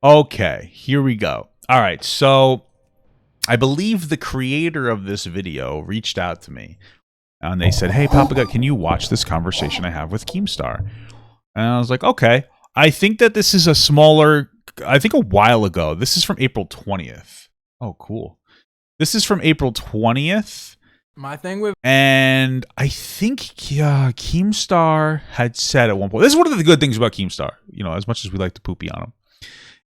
Okay, here we go. All right, so I believe the creator of this video reached out to me, and they said, "Hey, Papa Gut, can you watch this conversation I have with Keemstar?" And I was like, "Okay." I think that this is a smaller. I think a while ago. This is from April 20th. Oh, cool. This is from April 20th. My thing with... And I think Keemstar had said at one point, this is one of the good things about Keemstar, you know, as much as we like to poopy on him.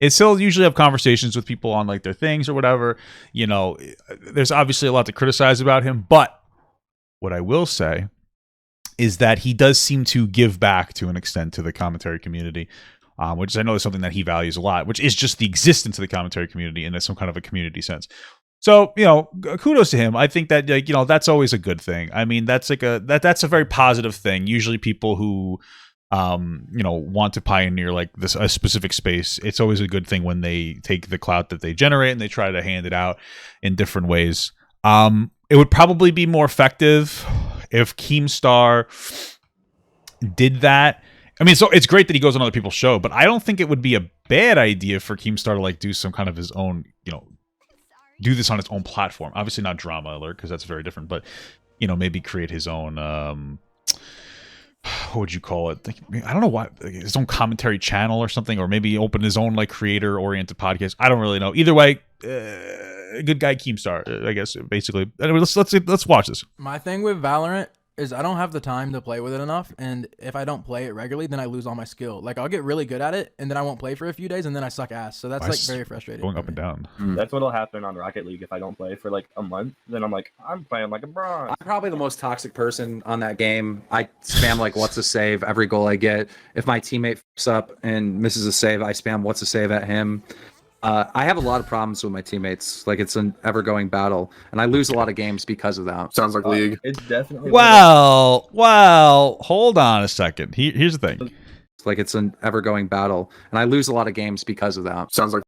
It's still usually have conversations with people on like their things or whatever. You know, there's obviously a lot to criticize about him, but what I will say is that he does seem to give back to an extent to the commentary community, which I know is something that he values a lot, which is just the existence of the commentary community in some kind of a community sense. So, you know, kudos to him. I think that, like, you know, that's always a good thing. I mean, that's like that's a very positive thing. Usually people who, you know, want to pioneer like a specific space, it's always a good thing when they take the clout that they generate and they try to hand it out in different ways. It would probably be more effective if Keemstar did that. I mean, so it's great that he goes on other people's show, but I don't think it would be a bad idea for Keemstar to like do some kind of his own, you know, do this on its own platform. Obviously not Drama Alert, because that's very different, but, you know, maybe create his own, what would you call it? I don't know why, his own commentary channel or something, or maybe open his own like creator-oriented podcast. I don't really know. Either way, good guy Keemstar, I guess, basically. Anyway, let's watch this. My thing with Valorant is I don't have the time to play with it enough, and if I don't play it regularly, then I lose all my skill. Like, I'll get really good at it, and then I won't play for a few days, and then I suck ass. So that's like very frustrating. Going up and down. That's what'll happen on Rocket League if I don't play for like a month. Then I'm like, I'm playing like a bronze. I'm probably the most toxic person on that game. I spam like what's a save every goal I get. If my teammate fucks up and misses a save, I spam what's a save at him. I have a lot of problems with my teammates. Like, it's an ever-going battle, and I lose a lot of games because of that. Sounds like League. It's definitely... Well, hold on a second. Here's the thing. Like, it's an ever-going battle, and I lose a lot of games because of that. Sounds like...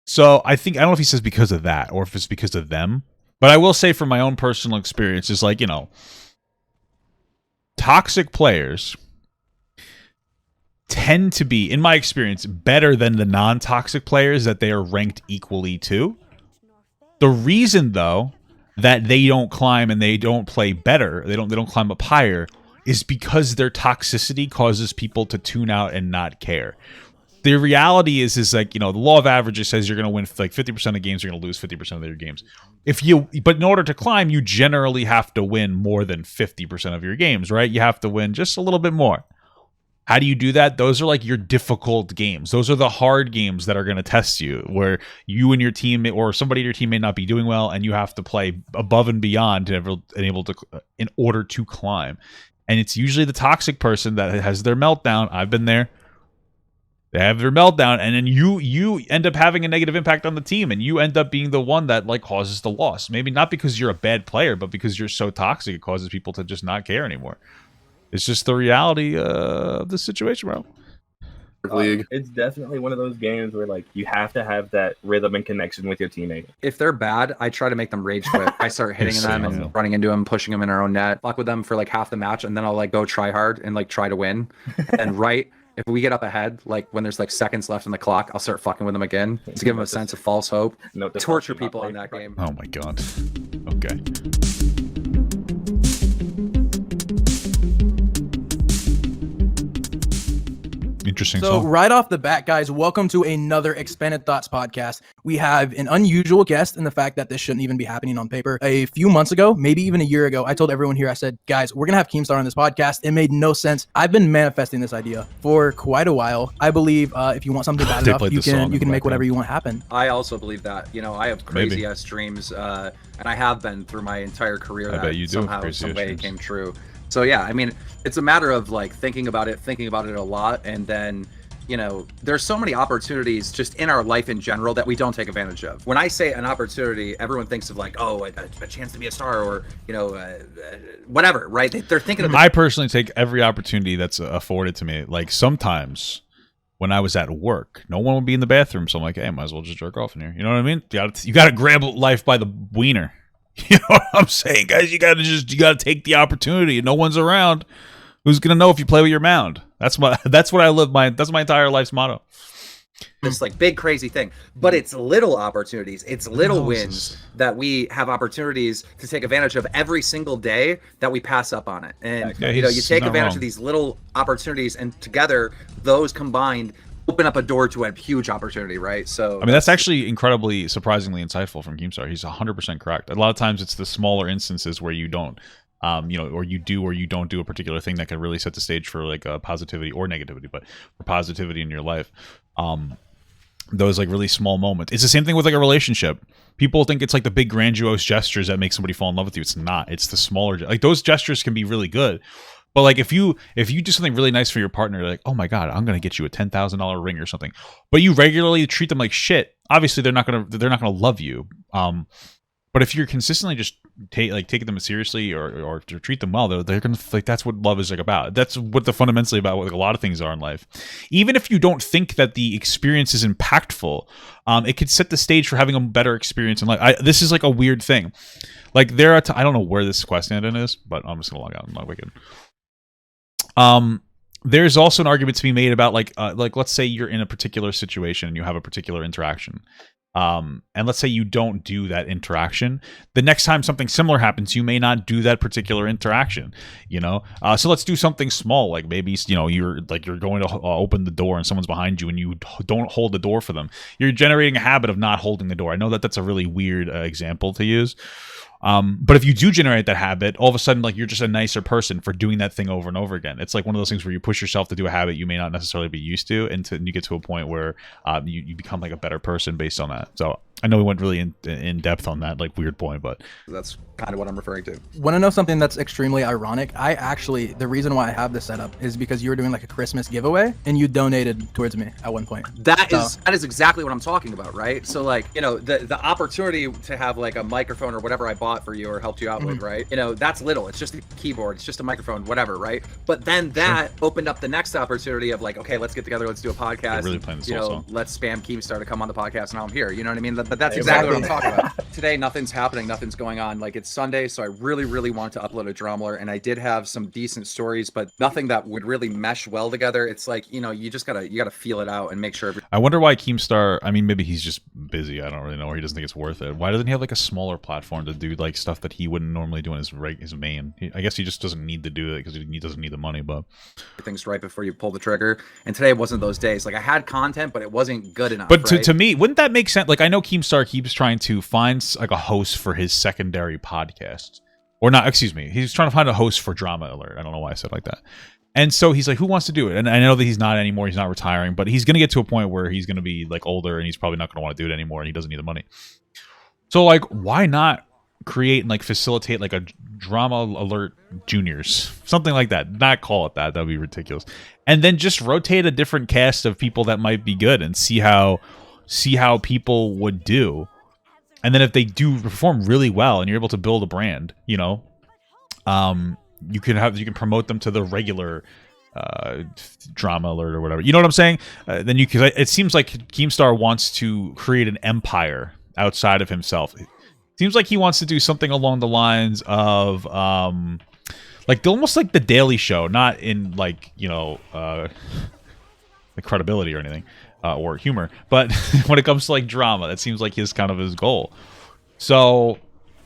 So I don't know if he says because of that or if it's because of them, but I will say from my own personal experience, is like, you know, toxic players tend to be, in my experience, better than the non-toxic players that they are ranked equally to. The reason, though, that they don't climb and they don't play better, they don't climb up higher, is because their toxicity causes people to tune out and not care. The reality is like, you know, the law of averages says you're going to win like 50% of games, you're going to lose 50% of your games. But in order to climb, you generally have to win more than 50% of your games, right? You have to win just a little bit more. How do you do that? Those are like your difficult games. Those are the hard games that are going to test you, where you and your team or somebody in your team may not be doing well, and you have to play above and beyond in order to climb. And it's usually the toxic person that has their meltdown. I've been there. They have their meltdown, and then you end up having a negative impact on the team, and you end up being the one that like causes the loss. Maybe not because you're a bad player, but because you're so toxic, it causes people to just not care anymore. It's just the reality of the situation, bro. League. It's definitely one of those games where like you have to have that rhythm and connection with your teammate. If they're bad, I try to make them rage quit. I start hitting them and running into them, pushing them in our own net, fuck with them for like half the match, and then I'll like go try hard and like try to win. And if we get up ahead, like when there's like seconds left on the clock, I'll start fucking with them again to give them a sense of false hope. Torture people in that game. Oh my god. Okay. Interesting. So right off the bat, guys, welcome to another Expanded Thoughts podcast. We have an unusual guest in the fact that this shouldn't even be happening on paper. A few months ago, maybe even a year ago, I told everyone here, I said, guys, we're going to have Keemstar on this podcast. It made no sense. I've been manifesting this idea for quite a while. I believe if you want something bad enough, you can make whatever you want happen. I also believe that. You know, I have crazy ass dreams, and I have been through my entire career. I bet you do. Somehow, some way it came true. So yeah, I mean, it's a matter of like thinking about it a lot, and then, you know, there's so many opportunities just in our life in general that we don't take advantage of. When I say an opportunity, everyone thinks of like, oh, a chance to be a star, or, you know, whatever, right? They're thinking of. I personally take every opportunity that's afforded to me. Like sometimes when I was at work, no one would be in the bathroom, so I'm like, hey, might as well just jerk off in here. You know what I mean? You got to grab life by the wiener. You know what I'm saying, guys? You gotta take the opportunity. No one's around. Who's gonna know if you play with your mound? That's what I live. That's my entire life's motto. this like big crazy thing, but it's little opportunities, it's little wins that we have opportunities to take advantage of every single day that we pass up on it. And you know, you take advantage of these little opportunities, and together those combined open up a door to a huge opportunity, right? So I mean, that's actually incredibly surprisingly insightful from Keemstar. He's 100% correct. A lot of times it's the smaller instances where you don't you know, or you do or you don't do a particular thing that can really set the stage for like a positivity or negativity, but for positivity in your life. Those like really small moments. It's the same thing with like a relationship. People think it's like the big grandiose gestures that make somebody fall in love with you. It's not. It's the smaller, like those gestures can be really good. But like if you do something really nice for your partner, like, oh my God, I'm gonna get you a $10,000 ring or something, but you regularly treat them like shit, obviously they're not gonna love you. But if you're consistently just taking them seriously or to treat them well, they're gonna like, that's what love is like about. That's what the fundamentally about what a lot of things are in life. Even if you don't think that the experience is impactful, it could set the stage for having a better experience in life. This is like a weird thing. Like there are I don't know where this question is, but I'm just gonna log out. I'm not wicked. There's also an argument to be made about like let's say you're in a particular situation and you have a particular interaction. And let's say you don't do that interaction. The next time something similar happens, you may not do that particular interaction, you know? So let's do something small. Like maybe, you know, you're going to open the door and someone's behind you and you don't hold the door for them. You're generating a habit of not holding the door. I know that that's a really weird example to use. But if you do generate that habit, all of a sudden, like, you're just a nicer person for doing that thing over and over again. It's like one of those things where you push yourself to do a habit you may not necessarily be used to, and you get to a point where you become like a better person based on that. So I know we went really in depth on that like weird point, but that's kind of what I'm referring to. Want to know something that's extremely ironic? The reason why I have this set up is because you were doing like a Christmas giveaway and you donated towards me at one point. That is exactly what I'm talking about, right? So like, you know, the opportunity to have like a microphone or whatever I bought for you or helped you out with, right? You know, that's little. It's just a keyboard, it's just a microphone, whatever, right? But then that opened up the next opportunity of like, okay, let's get together, let's do a podcast. Really playing the you know, song. Let's spam Keemstar to come on the podcast, and now I'm here. You know what I mean? But that's exactly what I'm talking about. Today, nothing's happening, nothing's going on. Like, it's Sunday, so I really want to upload a drama alert, and I did have some decent stories, but nothing that would really mesh well together. It's like, you know, you gotta feel it out and make sure. I wonder why Keemstar. I mean, maybe he's just busy. I don't really know, or he doesn't think it's worth it. Why doesn't he have like a smaller platform to do like stuff that he wouldn't normally do in his main? I guess he just doesn't need to do it because he doesn't need the money. But things right before you pull the trigger, and today wasn't those days. Like, I had content, but it wasn't good enough. But to me, wouldn't that make sense? Like, I know Keemstar keeps trying to find like a host for his secondary podcast, or not. Excuse me, he's trying to find a host for Drama Alert. I don't know why I said it like that. And so he's like, who wants to do it? And I know that he's not anymore. He's not retiring, but he's going to get to a point where he's going to be like older and he's probably not going to want to do it anymore, and he doesn't need the money. So like, why not create and like facilitate like a Drama Alert Juniors, something like that? Not call it that. That'd be ridiculous. And then just rotate a different cast of people that might be good and see how people would do. And then if they do perform really well and you're able to build a brand, you know, you can promote them to the regular Drama Alert or whatever. You know what I'm saying? Then it seems like Keemstar wants to create an empire outside of himself. It seems like he wants to do something along the lines of like almost like the Daily Show, not in like, you know, the credibility or anything. Or humor, but when it comes to like drama, that seems like his goal. So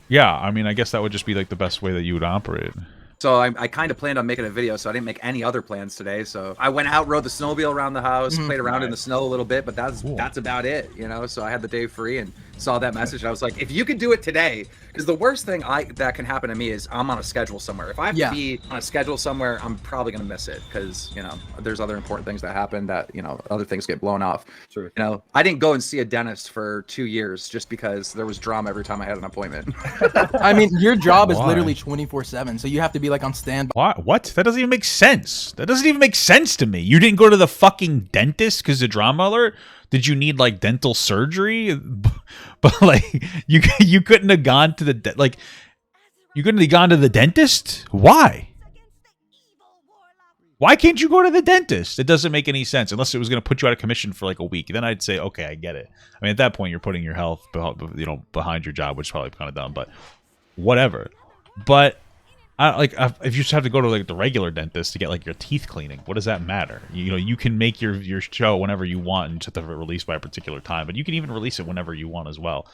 yeah, I mean, I guess that would just be like the best way that you would operate. So I kind of planned on making a video, so I didn't make any other plans today. So I went out, rode the snowmobile around the house, played around in the snow a little bit, but that's about it, you know. So I had the day free and saw that message. And I was like, if you could do it today, because the worst thing that can happen to me is I'm on a schedule somewhere. If I have to be on a schedule somewhere, I'm probably gonna miss it because, you know, there's other important things that happen that, you know, other things get blown off. True. You know, I didn't go and see a dentist for 2 years just because there was drama every time I had an appointment. I mean, your job is literally 24/7, so you have to be like on standby. What? That doesn't even make sense. That doesn't even make sense to me. You didn't go to the fucking dentist because of Drama Alert? Did you need like dental surgery? But like you couldn't have gone to the you couldn't have gone to the dentist? Why? Why can't you go to the dentist? It doesn't make any sense unless it was going to put you out of commission for like a week. Then I'd say, okay, I get it. I mean, at that point, you're putting your health, you know, behind your job, which is probably kind of dumb, but whatever. But if you just have to go to like the regular dentist to get like your teeth cleaning, what does that matter? You know, you can make your show whenever you want and just have it released by a particular time, but you can even release it whenever you want as well.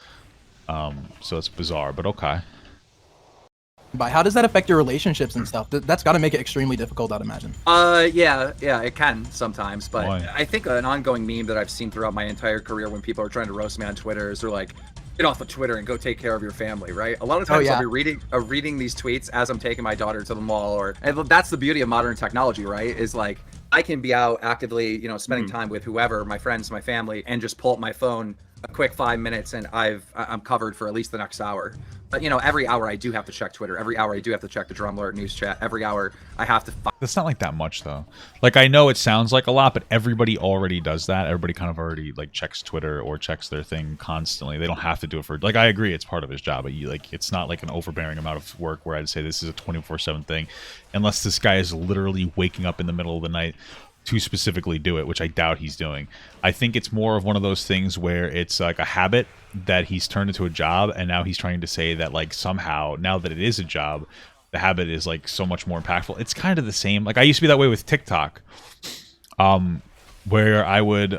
So it's bizarre, but okay. How does that affect your relationships and stuff? That's got to make it extremely difficult, I'd imagine. Yeah, it can sometimes, but Why? I think an ongoing meme that I've seen throughout my entire career when people are trying to roast me on Twitter is they're like, get off of Twitter and go take care of your family, right? A lot of times I'll be reading these tweets as I'm taking my daughter to the mall, and that's the beauty of modern technology, right? Is like I can be out actively, spending time with whoever, my friends, my family, and just pull up my phone a quick 5 minutes and I'm covered for at least the next hour. But every hour I do have to check Twitter. Every hour I do have to check the Drum Alert news chat. Every hour I have to. That's not like that much though. Like I know it sounds like a lot, but everybody already does that. Everybody kind of already like checks Twitter or checks their thing constantly. They don't have to do it for like. I agree, it's part of his job, but it's not like an overbearing amount of work where I'd say this is a 24/7 thing, unless this guy is literally waking up in the middle of the night to specifically do it, which I doubt he's doing. I think it's more of one of those things where it's like a habit that he's turned into a job, and now he's trying to say that like somehow now that it is a job, the habit is like so much more impactful. It's kind of the same. Like I used to be that way with TikTok, where I would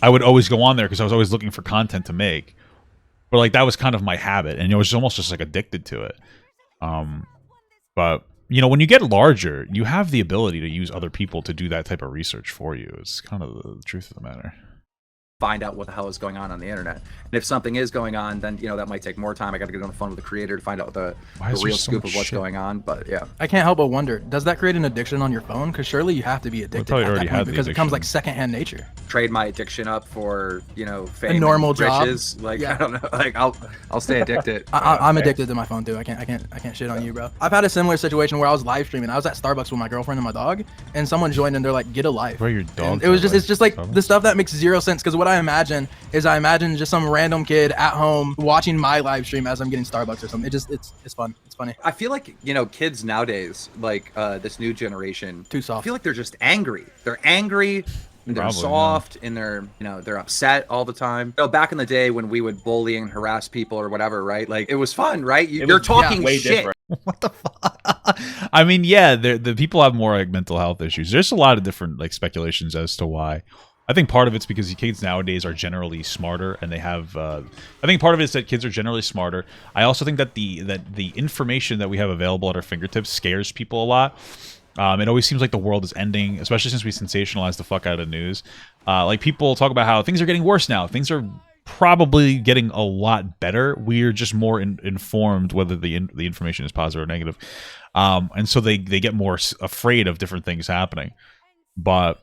always go on there because I was always looking for content to make, but like that was kind of my habit, and it was almost just like addicted to it. But when you get larger, you have the ability to use other people to do that type of research for you. It's kind of the truth of the matter. Find out what the hell is going on the internet, and if something is going on, then that might take more time. I got to get on the phone with the creator to find out the real scoop of what's going on. But yeah, I can't help but wonder, does that create an addiction on your phone? Because surely you have to be addicted at that point because it comes like secondhand nature. Trade my addiction up for fame, a normal job. Riches. Like I don't know, like I'll stay addicted. I'm addicted to my phone too. I can't shit on you, bro. I've had a similar situation where I was live streaming. I was at Starbucks with my girlfriend and my dog, and someone joined and they're like, "Get a life." Where your dog? It's just like Starbucks? The stuff that makes zero sense. Because what I imagine just some random kid at home watching my live stream as I'm getting Starbucks or something. It's fun. It's funny. I feel like kids nowadays, like this new generation, too soft. I feel like they're just angry. They're angry. And they're soft, and they're upset all the time. Back in the day when we would bully and harass people or whatever, right? Like it was fun, right? You're talking shit. Different. What the fuck? I mean, yeah, the people have more like mental health issues. There's a lot of different like speculations as to why. I think part of it's because kids nowadays are generally smarter, and they have. I think part of it is that kids are generally smarter. I also think that the information that we have available at our fingertips scares people a lot. It always seems like the world is ending, especially since we sensationalize the fuck out of the news. Like people talk about how things are getting worse now. Things are probably getting a lot better. We're just more informed whether the information is positive or negative, and so they get more afraid of different things happening. But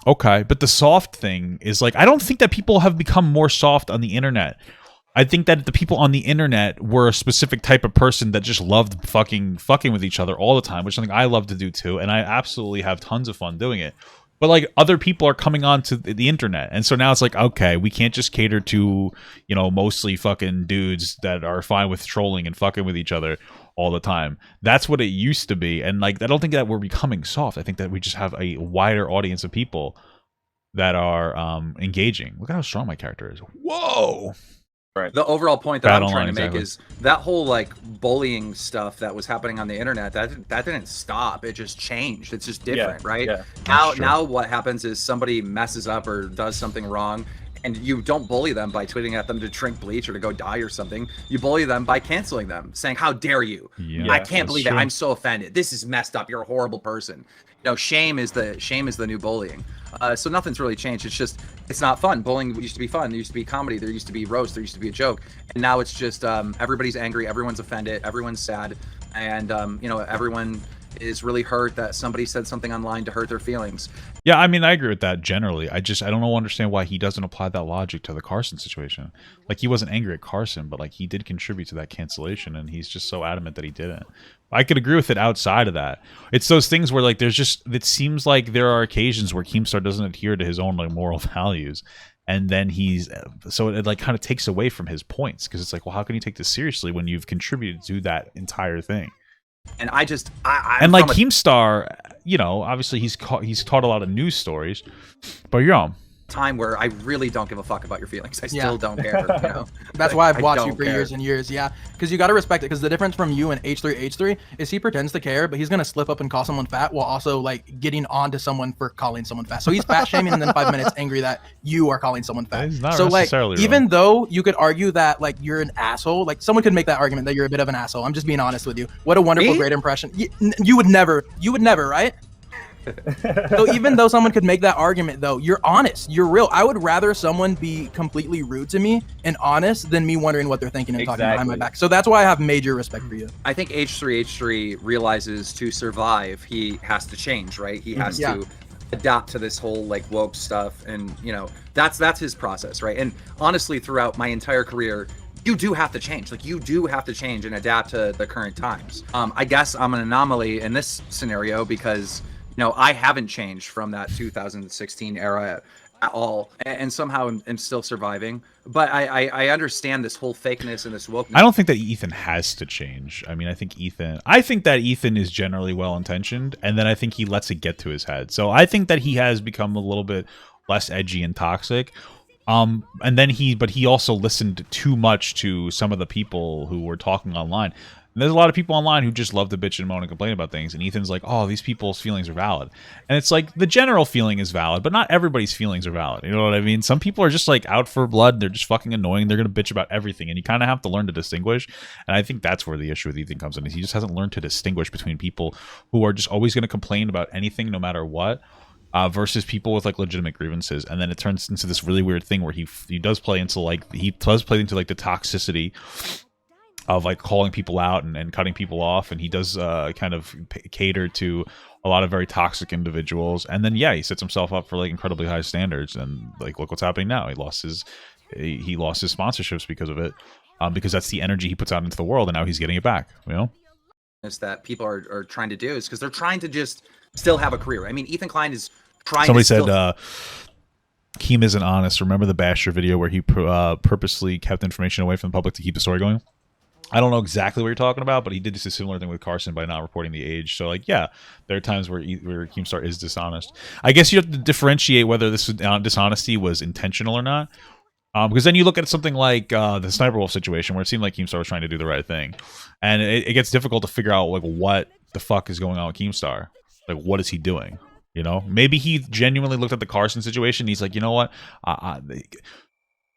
okay, but the soft thing is like I don't think that people have become more soft on the internet. I think that the people on the internet were a specific type of person that just loved fucking with each other all the time, which is something I love to do too, and I absolutely have tons of fun doing it. But like other people are coming on to the internet, and so now it's like, okay, we can't just cater to mostly fucking dudes that are fine with trolling and fucking with each other all the time. That's what it used to be, and like I don't think that we're becoming soft. I think that we just have a wider audience of people that are engaging. Look at how strong my character is. Whoa. Right. The overall point that I'm trying to make is that whole like bullying stuff that was happening on the internet, that didn't stop. It just changed. It's just different, right? Yeah. Now what happens is somebody messes up or does something wrong, and you don't bully them by tweeting at them to drink bleach or to go die or something. You bully them by canceling them, saying, "How dare you? Yeah, I can't believe it. I'm so offended. This is messed up. You're a horrible person." Shame is the new bullying. So nothing's really changed. It's not fun. Bullying used to be fun. There used to be comedy. There used to be roast. There used to be a joke. And now it's just everybody's angry. Everyone's offended. Everyone's sad. And, everyone is really hurt that somebody said something online to hurt their feelings. Yeah, I mean, I agree with that generally. I don't understand why he doesn't apply that logic to the Carson situation. Like, he wasn't angry at Carson, but like he did contribute to that cancellation, and he's just so adamant that he didn't. I could agree with it outside of that. It's those things where like it seems like there are occasions where Keemstar doesn't adhere to his own like moral values, and then so it like kind of takes away from his points, because it's like, well, how can you take this seriously when you've contributed to that entire thing? And I Keemstar, obviously he's taught a lot of news stories, but time where I really don't give a fuck about your feelings. I still don't care. You know? That's why I've watched you for years and years. Yeah, because you got to respect it. Because the difference from you and H3 is he pretends to care, but he's gonna slip up and call someone fat while also like getting on to someone for calling someone fat. So he's fat shaming and then 5 minutes angry that you are calling someone fat. So like, even though you could argue that like you're an asshole, like someone could make that argument that you're a bit of an asshole. I'm just being honest with you. What a wonderful, great impression. You would never, right? So even though someone could make that argument, though, you're honest, you're real. I would rather someone be completely rude to me and honest than me wondering what they're thinking and talking behind my back. So that's why I have major respect for you. I think H3 realizes to survive, he has to change, right? He has to adapt to this whole like woke stuff, and you know, that's his process, right? And honestly, throughout my entire career, you do have to change. Like, you do have to change and adapt to the current times. I guess I'm an anomaly in this scenario because, you know, I haven't changed from that 2016 era at all, and somehow I'm still surviving. But I understand this whole fakeness and this wokeness. I don't think that Ethan has to change. I mean, I think that Ethan is generally well-intentioned, and then I think he lets it get to his head. So I think that he has become a little bit less edgy and toxic. And then he also listened too much to some of the people who were talking online. And there's a lot of people online who just love to bitch and moan and complain about things. And Ethan's like, oh, these people's feelings are valid. And it's like, the general feeling is valid, but not everybody's feelings are valid. You know what I mean? Some people are just like out for blood. They're just fucking annoying. They're going to bitch about everything. And you kind of have to learn to distinguish. And I think that's where the issue with Ethan comes in, is he just hasn't learned to distinguish between people who are just always going to complain about anything no matter what. Versus people with like legitimate grievances, and then it turns into this really weird thing where he does play into like the toxicity of like calling people out and cutting people off, and he does kind of cater to a lot of very toxic individuals, and then he sets himself up for like incredibly high standards, and like look what's happening now. He lost his sponsorships because of it, because that's the energy he puts out into the world, and now he's getting it back. You know, is that people are trying to do is because they're trying to just still have a career. I mean, Ethan Klein is trying. Somebody said Keem isn't honest. Remember the Basher video where he purposely kept information away from the public to keep the story going? I don't know exactly what you're talking about, but he did just a similar thing with Carson by not reporting the age. So like, yeah, there are times where Keemstar is dishonest. I guess you have to differentiate whether this dishonesty was intentional or not. Because then you look at something like the Sniper Wolf situation where it seemed like Keemstar was trying to do the right thing. And it gets difficult to figure out like what the fuck is going on with Keemstar. Like, what is he doing? You know, maybe he genuinely looked at the Carson situation. And he's like, you know what?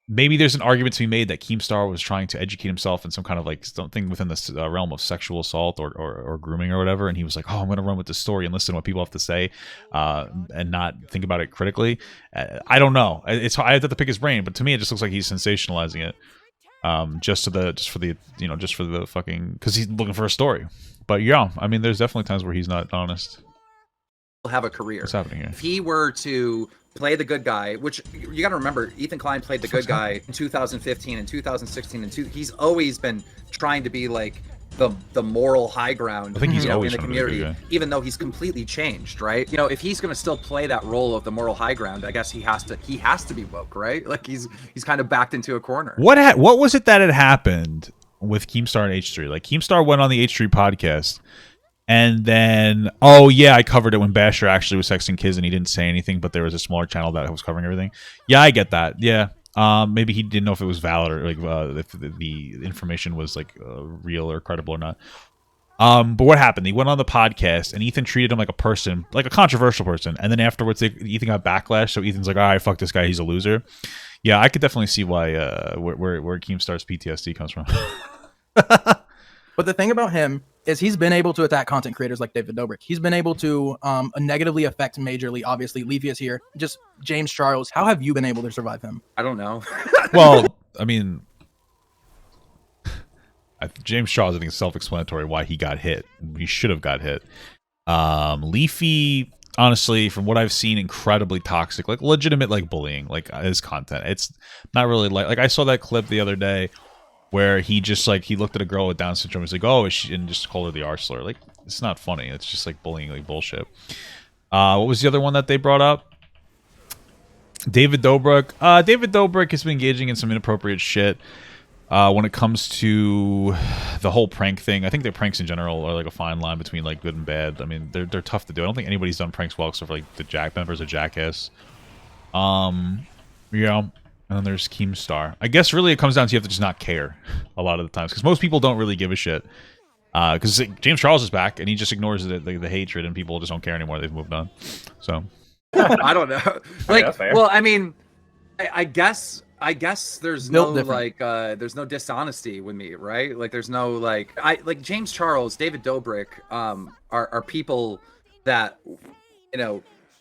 Maybe there's an argument to be made that Keemstar was trying to educate himself in some kind of like something within the realm of sexual assault or grooming or whatever. And he was like, oh, I'm going to run with this story and listen to what people have to say and not think about it critically. I don't know. I have to pick his brain, but to me, it just looks like he's sensationalizing it just for the fucking, because he's looking for a story. But yeah, I mean, there's definitely times where he's not honest. Have a career. What's happening here? If he were to play the good guy, which you got to remember, Ethan Klein played the good guy in 2015 and 2016, and he's always been trying to be like the moral high ground. I think he's always in the community, even though he's completely changed, right? You know, if he's going to still play that role of the moral high ground, I guess he has to be woke, right? Like he's kind of backed into a corner. What was it that had happened with Keemstar and H3? Like Keemstar went on the H3 podcast. And then, I covered it when Basher actually was sexting kids and he didn't say anything, but there was a smaller channel that was covering everything. Yeah, I get that. Yeah. Maybe he didn't know if it was valid or like if the information was like real or credible or not. But what happened? He went on the podcast and Ethan treated him like a person, like a controversial person. And then afterwards, Ethan got backlash. So Ethan's like, all right, fuck this guy. He's a loser. Yeah, I could definitely see why where Keemstar's PTSD comes from. But the thing about him is he's been able to attack content creators like David Dobrik. He's been able to negatively affect majorly. Obviously, Leafy is here. Just James Charles. How have you been able to survive him? I don't know. Well, I mean, James Charles, I think, is self-explanatory why he got hit. He should have got hit. Leafy, honestly, from what I've seen, incredibly toxic, like legitimate, like bullying, like his content. It's not really like I saw that clip the other day where he just like he looked at a girl with Down syndrome. He's like, "Oh, is she?" and just called her the R slur. Like, it's not funny. It's just like bullying, like bullshit. What was the other one that they brought up? David Dobrik. David Dobrik has been engaging in some inappropriate shit when it comes to the whole prank thing. I think their pranks in general are like a fine line between like good and bad. I mean, they're tough to do. I don't think anybody's done pranks well except for like the Jack members of Jackass. You know, and then there's Keemstar. I guess really it comes down to you have to just not care a lot of the times because most people don't really give a shit. Because James Charles is back and he just ignores the hatred and people just don't care anymore. They've moved on. So I don't know. Like, well, I mean, I guess there's no like there's no dishonesty with me, right? Like there's no like James Charles, David Dobrik, are people that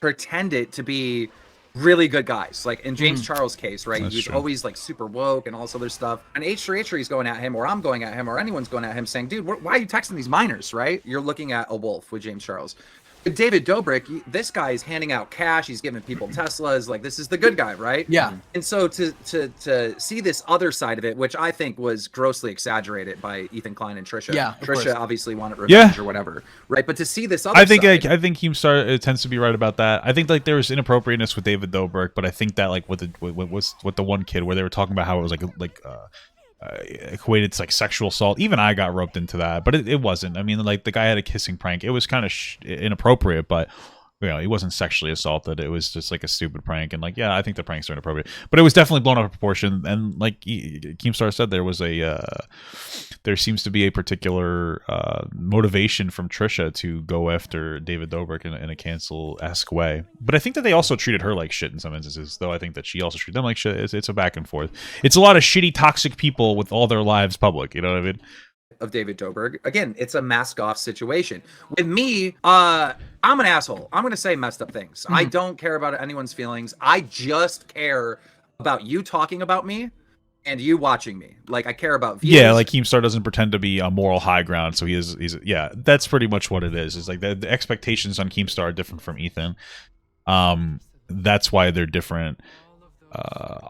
pretended to be really good guys. Like in James Charles' case, right? He's always like super woke and all this other stuff. And H3 is going at him, or I'm going at him, or anyone's going at him saying, dude, why are you texting these minors, right? You're looking at a wolf with James Charles. But David Dobrik, this guy is handing out cash. He's giving people Teslas. Like this is the good guy, right? Yeah. And so to see this other side of it, which I think was grossly exaggerated by Ethan Klein and Trisha. Yeah. Trisha obviously wanted revenge or whatever, right? But to see this other I think side, I think Keemstar tends to be right about that. I think like there was inappropriateness with David Dobrik, but I think that like with the one kid where they were talking about how it was equated to like sexual assault. Even I got roped into that, but it wasn't. I mean, like the guy had a kissing prank. It was kind of inappropriate, but he wasn't sexually assaulted. It was just like a stupid prank. And like, yeah, I think the pranks are inappropriate, but it was definitely blown out of proportion. And like Keemstar said, there seems to be a particular motivation from Trisha to go after David Dobrik in a cancel-esque way. But I think that they also treated her like shit in some instances, though I think that she also treated them like shit. It's a back and forth. It's a lot of shitty, toxic people with all their lives public. You know what I mean? Of David Dobrik. Again, it's a mask off situation. With me, I'm an asshole. I'm going to say messed up things. I don't care about anyone's feelings. I just care about you talking about me and you watching me. Like I care about views. Yeah, like Keemstar doesn't pretend to be a moral high ground, so he's that's pretty much what it is. It's like the expectations on Keemstar are different from Ethan. That's why they're different.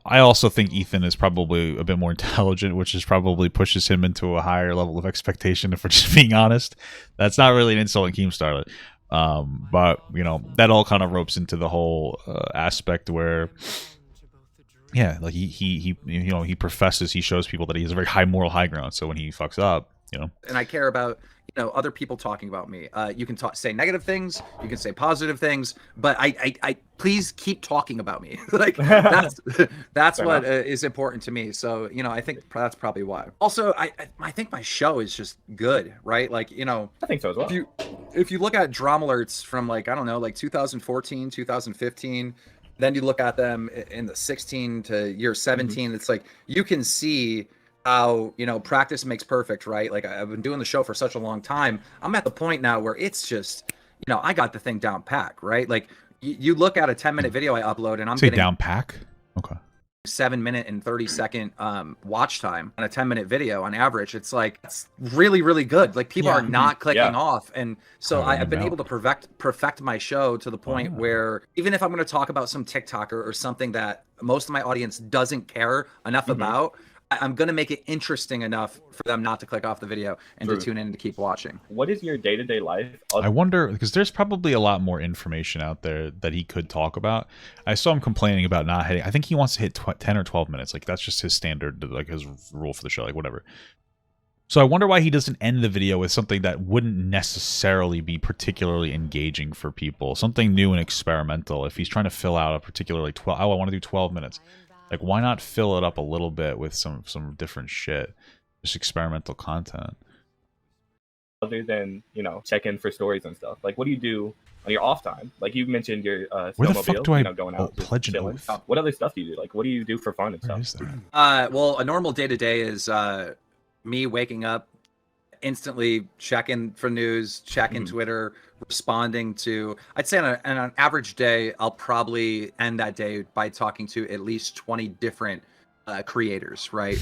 I also think Ethan is probably a bit more intelligent, which is probably pushes him into a higher level of expectation, if we're just being honest. That's not really an insult on Keemstar. But, that all kind of ropes into the whole aspect where, yeah, like he professes, he shows people that he has a very high moral high ground. So when he fucks up, And I care about other people talking about me. You can say negative things, you can say positive things, but I please keep talking about me. Like that's what is important to me. So I think that's probably why. Also, I think my show is just good, right? Like I think so as well. If you look at drama alerts from like 2014, 2015. Then you look at them in the 16 to year 17. It's like you can see how practice makes perfect, right? Like I've been doing the show for such a long time. I'm at the point now where it's just I got the thing down pack, right? Like you look at a 10-minute video I upload and I'm getting down pack. Okay. 7-minute and 30-second watch time on a 10-minute video on average. It's like it's really, really good. Like people are not clicking off, and so I've been able to perfect my show to the point where even if I'm going to talk about some TikToker or something that most of my audience doesn't care enough about, I'm going to make it interesting enough for them not to click off the video and to tune in and to keep watching. What is your day-to-day life? I wonder, because there's probably a lot more information out there that he could talk about. I saw him complaining about not hitting. I think he wants to hit 10 or 12 minutes. Like that's just his standard, like his rule for the show, like whatever. So I wonder why he doesn't end the video with something that wouldn't necessarily be particularly engaging for people. Something new and experimental. If he's trying to fill out a particular like 12, I want to do 12 minutes. Like, why not fill it up a little bit with some different shit, just experimental content? Other than check in for stories and stuff. Like, what do you do on your off time? Like you mentioned your where the fuck do I going out pledge an oath? What other stuff do you do? Like, what do you do for fun and Where stuff? is that? Well, a normal day to day is me waking up, instantly checking for news, checking Twitter, responding to, I'd say on an average day, I'll probably end that day by talking to at least 20 different creators, right?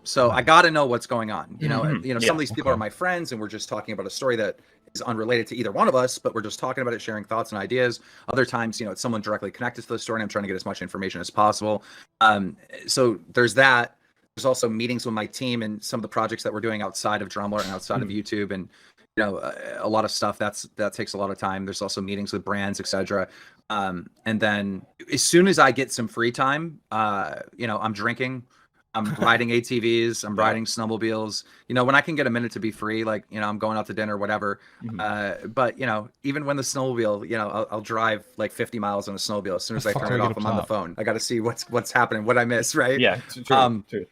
So I got to know what's going on. Some of these people are my friends and we're just talking about a story that is unrelated to either one of us, but we're just talking about it, sharing thoughts and ideas. Other times, it's someone directly connected to the story and I'm trying to get as much information as possible. So there's that. There's also meetings with my team and some of the projects that we're doing outside of Drama and outside of YouTube, and a lot of stuff that takes a lot of time. There's also meetings with brands, etc. And then as soon as I get some free time, I'm drinking, I'm riding ATVs. I'm riding snowmobiles. You know, when I can get a minute to be free, like, you know, I'm going out to dinner, whatever. But, you know, even when the snowmobile, you know, I'll drive like 50 miles on a snowmobile. As soon as I turn it off, I'm on the phone. I got to see what's happening, what I miss, right? Yeah, true.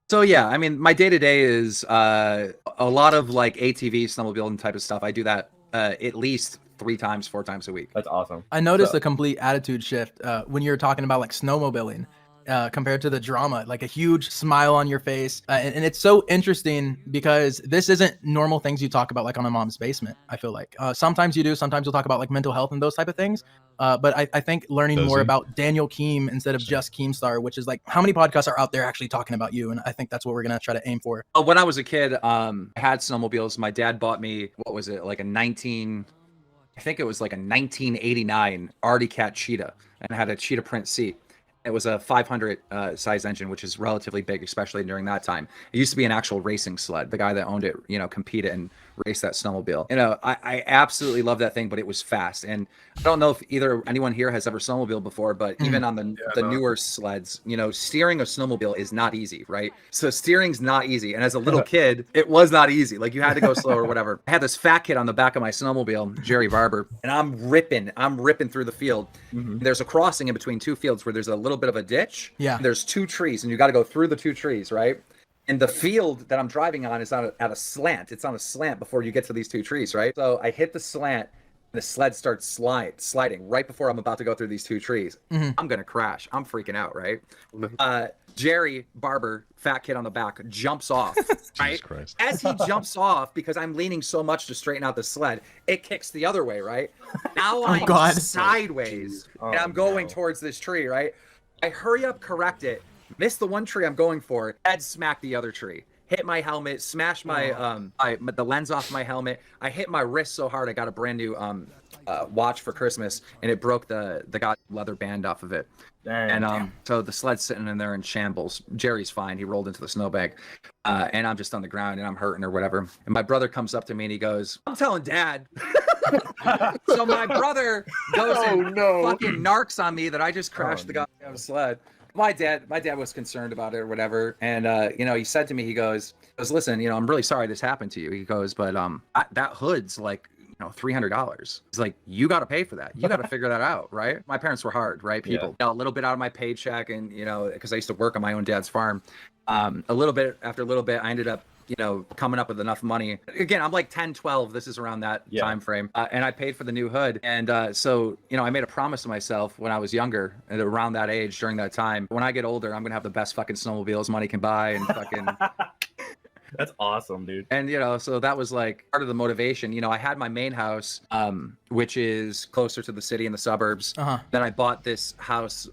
So yeah, I mean, my day-to-day is a lot of like ATV, snowmobile and type of stuff. I do that at least 4 times a week. That's awesome. I noticed a complete attitude shift when you're talking about like snowmobiling compared to the drama, like a huge smile on your face. And it's so interesting because this isn't normal things you talk about like on a mom's basement. I feel like sometimes you do, sometimes you'll talk about like mental health and those type of things. But I think learning more about Daniel Keem instead of just Keemstar, which is like how many podcasts are out there actually talking about you. And I think that's what we're going to try to aim for. When I was a kid, I had snowmobiles. My dad bought me, what was it? Like I think it was like a 1989 Arctic Cat Cheetah, and it had a cheetah print seat. It was a 500 size engine, which is relatively big, especially during that time. It used to be an actual racing sled. The guy that owned it, you know, competed and raced that snowmobile. You know, I absolutely love that thing, but it was fast. And I don't know if anyone here has ever snowmobiled before, but even on the newer sleds, you know, steering a snowmobile is not easy, right? So steering's not easy. And as a little kid, it was not easy. Like you had to go slow or whatever. I had this fat kid on the back of my snowmobile, Jerry Barber, and I'm ripping through the field. There's a crossing in between two fields where there's a little bit of a ditch. Yeah. There's 2 trees and you got to go through the 2 trees, right? And the field that I'm driving on is at a slant. It's on a slant before you get to these 2 trees, right? So I hit the slant, and the sled starts sliding right before I'm about to go through these 2 trees. I'm going to crash. I'm freaking out, right? Jerry Barber, fat kid on the back, jumps off, right? As he jumps off, because I'm leaning so much to straighten out the sled, it kicks the other way, right? Now I'm sideways, and I'm going towards this tree, right? I hurry up, correct it, miss the one tree I'm going for, head smack the other tree. Hit my helmet, smash my the lens off my helmet. I hit my wrist so hard I got a brand new watch for Christmas, and it broke the leather band off of it. So the sled's sitting in there in shambles. Jerry's fine. He rolled into the snowbank, and I'm just on the ground and I'm hurting or whatever. And my brother comes up to me and he goes, "I'm telling Dad." So my brother goes fucking narcs on me that I just crashed the goddamn sled. My dad was concerned about it or whatever, and you know, he said to me, he goes, "Listen, you know, I'm really sorry this happened to you." He goes, "But that hood's like, you know, $300." He's like, "You got to pay for that. You got to figure that out, right?" My parents were hard, right? People, you know, a little bit out of my paycheck, and you know, because I used to work on my own dad's farm. A little bit after a little bit, I ended up, you know, coming up with enough money. Again, I'm like 10, 12. This is around that time frame. And I paid for the new hood. And so, you know, I made a promise to myself when I was younger, and around that age, during that time, when I get older, I'm going to have the best fucking snowmobiles money can buy, and fucking... That's awesome, dude. And, you know, so that was like part of the motivation. You know, I had my main house, which is closer to the city and the suburbs. Then I bought this house,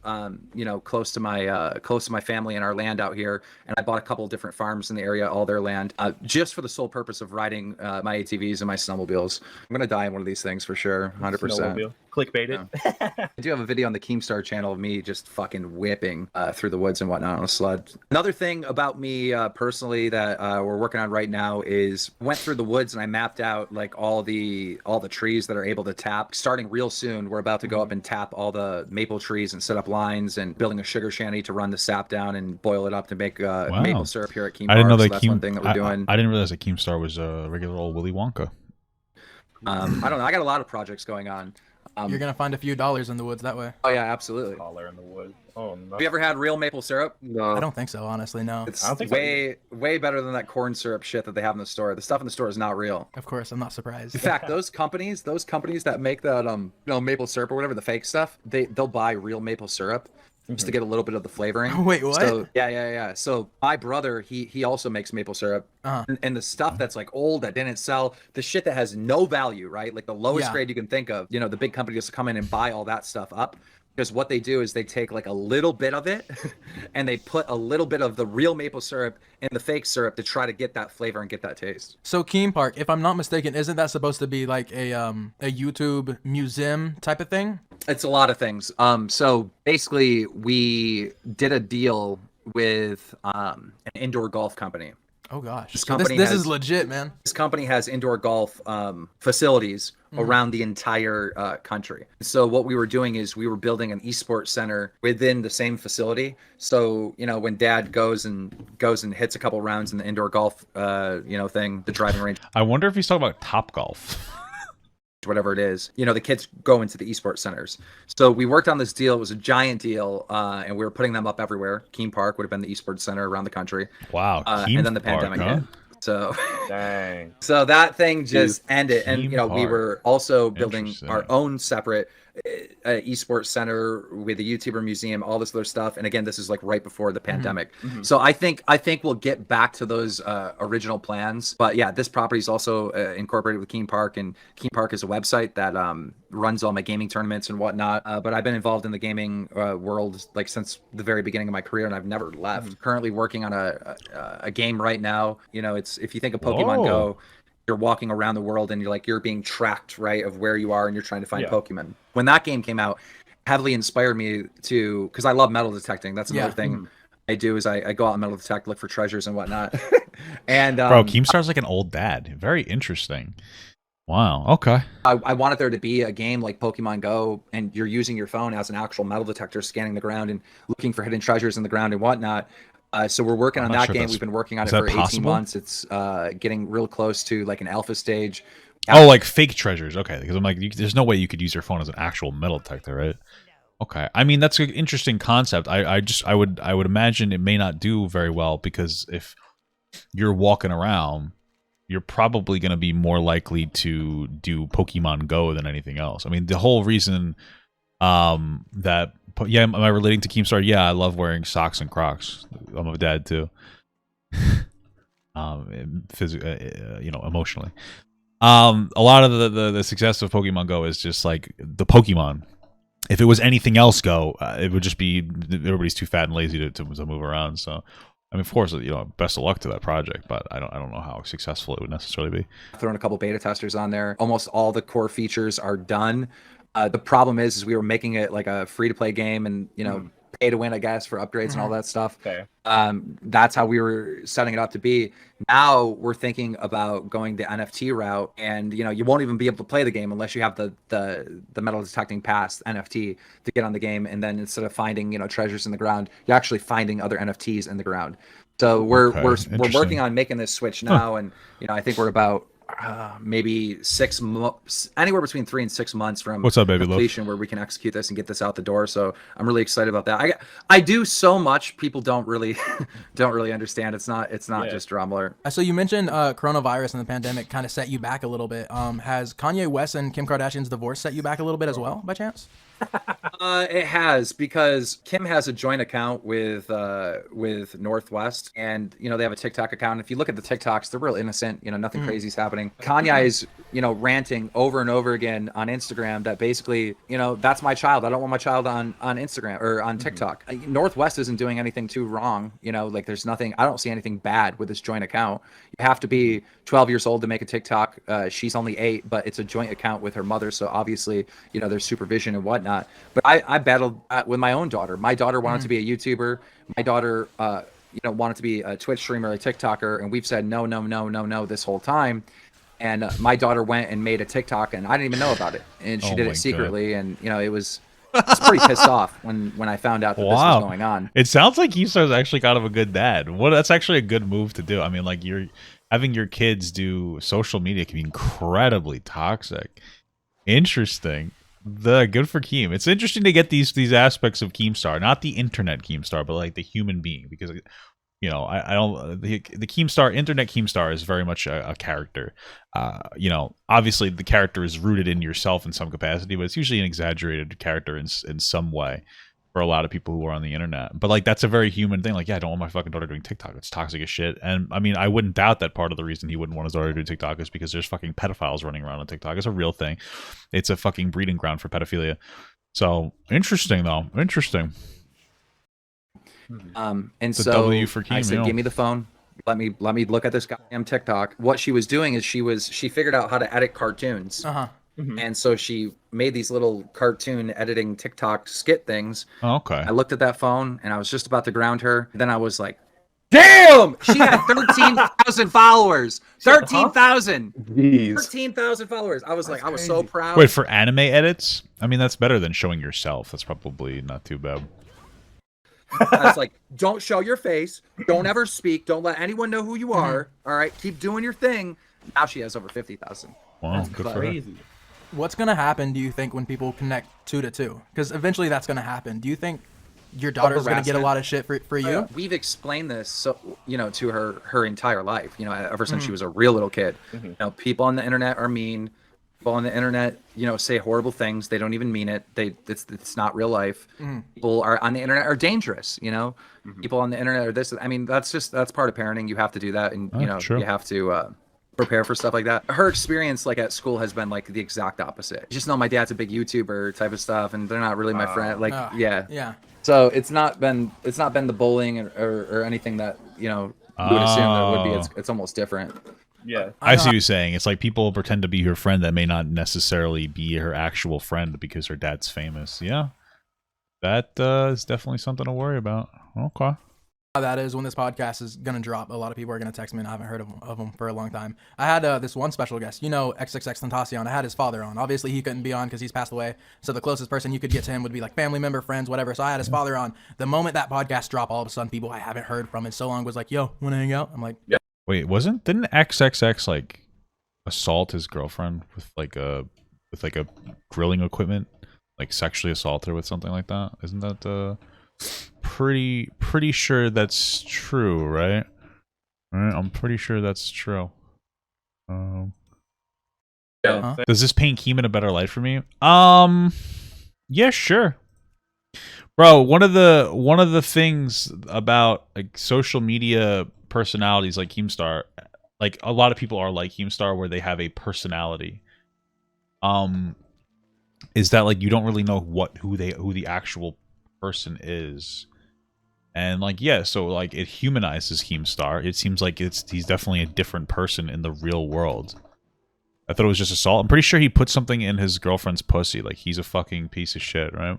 you know, close to my family and our land out here. And I bought a couple of different farms in the area, all their land, just for the sole purpose of riding my ATVs and my snowmobiles. I'm going to die in one of these things for sure. 100%. Snowmobile. Clickbait it. Yeah. I do have a video on the Keemstar channel of me just fucking whipping through the woods and whatnot on a sled. Another thing about me personally that we're working on right now is went through the woods and I mapped out like all the trees that are able to tap. Starting real soon, we're about to go up and tap all the maple trees and set up lines, and building a sugar shanty to run the sap down and boil it up to make maple syrup here at Keemstar. I didn't know that. So that's one thing that we're doing. I didn't realize that Keemstar was a regular old Willy Wonka. I don't know. I got a lot of projects going on. You're gonna find a few dollars in the woods that way. Oh yeah, absolutely. Dollar in the woods. Oh no. Have you ever had real maple syrup? No. I don't think so, honestly. No. It's way better than that corn syrup shit that they have in the store. The stuff in the store is not real. Of course, I'm not surprised. In fact, those companies that make that you know, maple syrup or whatever, the fake stuff, they'll buy real maple syrup just to get a little bit of the flavoring. Wait, what? So, yeah. So my brother, he also makes maple syrup. And the stuff that's like old, that didn't sell, the shit that has no value, right? Like the lowest grade you can think of, you know, the big company just come in and buy all that stuff up. Because what they do is they take like a little bit of it and they put a little bit of the real maple syrup in the fake syrup to try to get that flavor and get that taste. So Keem Park, if I'm not mistaken, isn't that supposed to be like a YouTube museum type of thing? It's a lot of things. So basically we did a deal with an indoor golf company. Oh gosh, This so this is legit, man. This company has indoor golf facilities around the entire country. So what we were doing is we were building an esports center within the same facility. So, you know, when dad goes and hits a couple rounds in the indoor golf, thing, the driving range. I wonder if he's talking about Top Golf. Whatever it is, you know, the kids go into the esports centers. So we worked on this deal. It was a giant deal, and we were putting them up everywhere. Keem Park would have been the esports center around the country. Wow. And then the pandemic hit. So, dang. So that thing just ended. And, you know, we were also building our own separate esports center with a YouTuber museum, all this other stuff. And again, this is like right before the pandemic. So I think we'll get back to those original plans. But yeah, this property is also incorporated with Keem Park, and Keem Park is a website that runs all my gaming tournaments and whatnot. But I've been involved in the gaming world like since the very beginning of my career, and I've never left. Currently working on a game right now. You know, it's, if you think of Pokemon Go, you're walking around the world and you're being tracked, right, of where you are, and you're trying to find Pokemon. When that game came out, heavily inspired me to, because I love metal detecting. That's another thing I do, is I go out and metal detect, look for treasures and whatnot. And bro, Keemstar's like an old dad. Very interesting. Wow. Okay. I wanted there to be a game like Pokemon Go, and you're using your phone as an actual metal detector, scanning the ground and looking for hidden treasures in the ground and whatnot. So we're working on that game. We've been working on it for 18 months. It's getting real close to like an alpha stage. Oh, like fake treasures. Okay, because I'm like, there's no way you could use your phone as an actual metal detector, right? Okay. I mean, that's an interesting concept. I would imagine it may not do very well, because if you're walking around, you're probably going to be more likely to do Pokemon Go than anything else. I mean, the whole reason that, yeah, am I relating to Keemstar? Yeah, I love wearing socks and Crocs. I'm a dad too. Emotionally. A lot of the success of Pokemon Go is just like the Pokemon. If it was anything else Go, it would just be everybody's too fat and lazy to move around. So, I mean, of course, best of luck to that project, but I don't know how successful it would necessarily be. Throwing a couple beta testers on there. Almost all the core features are done. The problem is we were making it like a free-to-play game, and pay to win, I guess, for upgrades and all that stuff. Okay. That's how we were setting it up to be. Now we're thinking about going the NFT route, and you won't even be able to play the game unless you have the metal detecting pass NFT to get on the game. And then instead of finding treasures in the ground, you're actually finding other NFTs in the ground. So we're working on making this switch now, and I think we're about maybe 6 months, anywhere between 3 and 6 months from completion, where we can execute this and get this out the door. So I'm really excited about that. I do so much people don't really understand. It's not just drama alert. So you mentioned coronavirus and the pandemic kind of set you back a little bit. Has Kanye West and Kim Kardashian's divorce set you back a little bit as well, by chance? It has, because Kim has a joint account with Northwest, and they have a TikTok account. If you look at the TikToks, they're real innocent. Nothing crazy is happening. Kanye is ranting over and over again on Instagram that basically that's my child. I don't want my child on Instagram or on TikTok. Northwest isn't doing anything too wrong. Like there's nothing. I don't see anything bad with this joint account. You have to be 12 years old to make a TikTok. She's only 8, but it's a joint account with her mother, so obviously there's supervision and whatnot. But I battled with my own daughter. My daughter wanted to be a YouTuber. My daughter, wanted to be a Twitch streamer, a TikToker, and we've said no this whole time. And my daughter went and made a TikTok, and I didn't even know about it. And she did it secretly, and I was pretty pissed off when I found out that this was going on. It sounds like Keemstar's actually kind of a good dad. That's actually a good move to do. I mean, like, having your kids do social media can be incredibly toxic. Interesting. Good for Keem. It's interesting to get these aspects of Keemstar, not the internet Keemstar, but like the human being, because I don't, the Keemstar, internet Keemstar is very much a character. Obviously the character is rooted in yourself in some capacity, but it's usually an exaggerated character in some way for a lot of people who are on the internet. But like, that's a very human thing. Like, yeah, I don't want my fucking daughter doing TikTok. It's toxic as shit. And I mean, I wouldn't doubt that part of the reason he wouldn't want his daughter to do TikTok is because there's fucking pedophiles running around on TikTok. It's a real thing. It's a fucking breeding ground for pedophilia. So interesting though. Interesting. And it's so W for Keem, I said, give me the phone. Let me look at this goddamn TikTok. What she was doing is she figured out how to edit cartoons. And so she made these little cartoon editing TikTok skit things. Okay. I looked at that phone and I was just about to ground her. Then I was like, Damn! She had 13,000 followers. 13,000. Jeez. 13,000 followers. I was like, I was so proud. Wait, for anime edits? I mean, that's better than showing yourself. That's probably not too bad. I was like, don't show your face. Don't ever speak. Don't let anyone know who you are. All right, keep doing your thing. Now she has over 50,000. Wow, That's good crazy. What's gonna happen, do you think, when people connect 2 to 2? Because eventually that's gonna happen. Do you think your daughter's gonna get a lot of shit for you? We've explained this, so to her entire life. Ever since she was a real little kid. People on the internet are mean. People on the internet, say horrible things. They don't even mean it. It's not real life. People are on the internet are dangerous. People on the internet are this. I mean, that's part of parenting. You have to do that, and you have to prepare for stuff like that. Her experience at school has been the exact opposite. Just know my dad's a big YouTuber type of stuff, and they're not really my friend. Yeah. So it's not been the bullying or anything that you would assume that it would be. It's almost different. Yeah, I see what you're saying. It's like people pretend to be her friend that may not necessarily be her actual friend because her dad's famous. Yeah, that is definitely something to worry about. Okay. That is when this podcast is gonna drop. A lot of people are gonna text me, and I haven't heard of him for a long time. I had this one special guest, XXX Tentacion. I had his father on. Obviously, he couldn't be on because he's passed away. So the closest person you could get to him would be family member, friends, whatever. So I had his father on. The moment that podcast dropped, all of a sudden, people I haven't heard from in so long was like, "Yo, wanna hang out?" I'm like, "Yeah." Wait, didn't XXX assault his girlfriend with a grilling equipment, sexually assault her with something like that? Isn't that pretty sure that's true, right? I'm pretty sure that's true. Does this paint Keem in a better light for me? Yeah, sure. Bro, one of the things about social media personalities like Keemstar, a lot of people are like Keemstar where they have a personality. Is that you don't really know who the actual person is. And so it humanizes Keemstar. It seems like he's definitely a different person in the real world. I thought it was just assault. I'm pretty sure he put something in his girlfriend's pussy. He's a fucking piece of shit, right?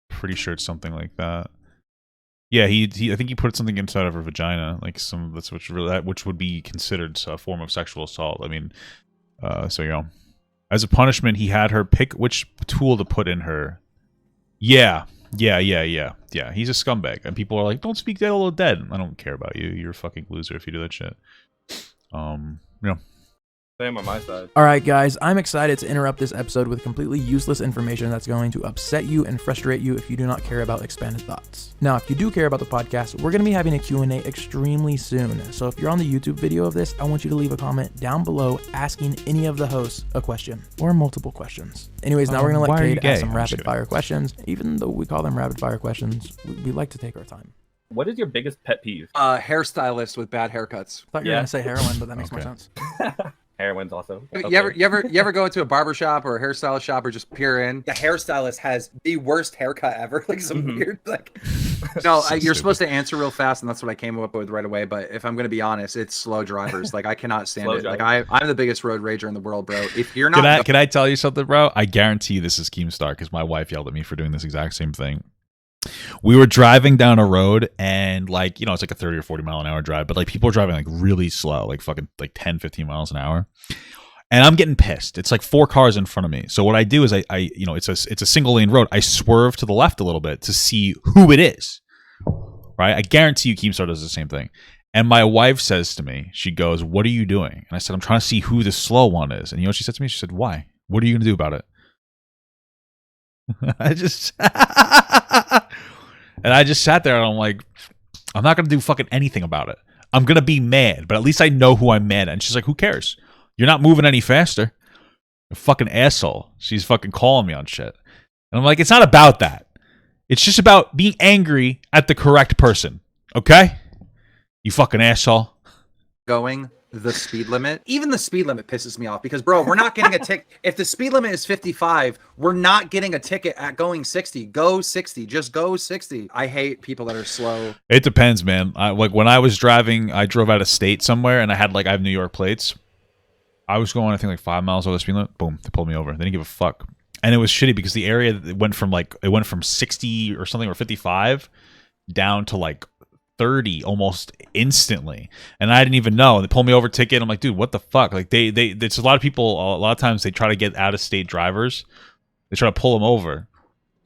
Pretty sure it's something like that. Yeah, I think he put something inside of her vagina, which would be considered a form of sexual assault. I mean, so as a punishment, he had her pick which tool to put in her. Yeah. He's a scumbag, and people are like, "Don't speak that little dead." I don't care about you. You're a fucking loser if you do that shit. Same on my side. All right, guys, I'm excited to interrupt this episode with completely useless information that's going to upset you and frustrate you if you do not care about expanded thoughts. Now, if you do care about the podcast, we're going to be having a Q&A extremely soon. So if you're on the YouTube video of this, I want you to leave a comment down below asking any of the hosts a question or multiple questions. Anyways, now we're going to let Cade ask some rapid fire questions. Even though we call them rapid fire questions, we like to take our time. What is your biggest pet peeve? Hairstylist with bad haircuts. I thought you were going to say heroin, but that makes more sense. Heroin's also. Okay. You ever go into a barber shop or a hairstylist shop or just peer in? The hairstylist has the worst haircut ever. Some weird No, you're supposed to answer real fast, and that's what I came up with right away. But if I'm going to be honest, it's slow drivers. I cannot stand it. I'm the biggest road rager in the world, bro. If you're not, can I tell you something, bro? I guarantee you this is Keemstar because my wife yelled at me for doing this exact same thing. We were driving down a road and it's a 30 or 40 mile an hour drive, but people are driving really slow, fucking 10, 15 miles an hour. And I'm getting pissed. It's 4 cars in front of me. So what I do is it's a single lane road. I swerve to the left a little bit to see who it is. Right? I guarantee you Keemstar does the same thing. And my wife says to me, she goes, "What are you doing?" And I said, "I'm trying to see who the slow one is." And you know what she said to me? She said, "Why? What are you going to do about it?" I just sat there and I'm like, I'm not going to do fucking anything about it. I'm going to be mad, but at least I know who I'm mad at. And she's like, "Who cares? You're not moving any faster. You fucking asshole." She's fucking calling me on shit. And I'm like, it's not about that. It's just about being angry at the correct person. Okay? You fucking asshole. Going the speed limit. Even the speed limit pisses me off because, bro, we're not getting a ticket. If the speed limit is 55, we're not getting a ticket at going 60. Go 60. Just go 60. I hate people that are slow. It depends, man. When I was driving, I drove out of state somewhere and I have New York plates. I was going, I think 5 miles over the speed limit. Boom, they pulled me over. They didn't give a fuck. And it was shitty because the area went from 60 or something or 55 down to like 30 almost instantly, and I didn't even know. And they pulled me over, ticket. I'm like, dude, what the fuck? Like there's a lot of people. A lot of times they try to get out of state drivers. They try to pull them over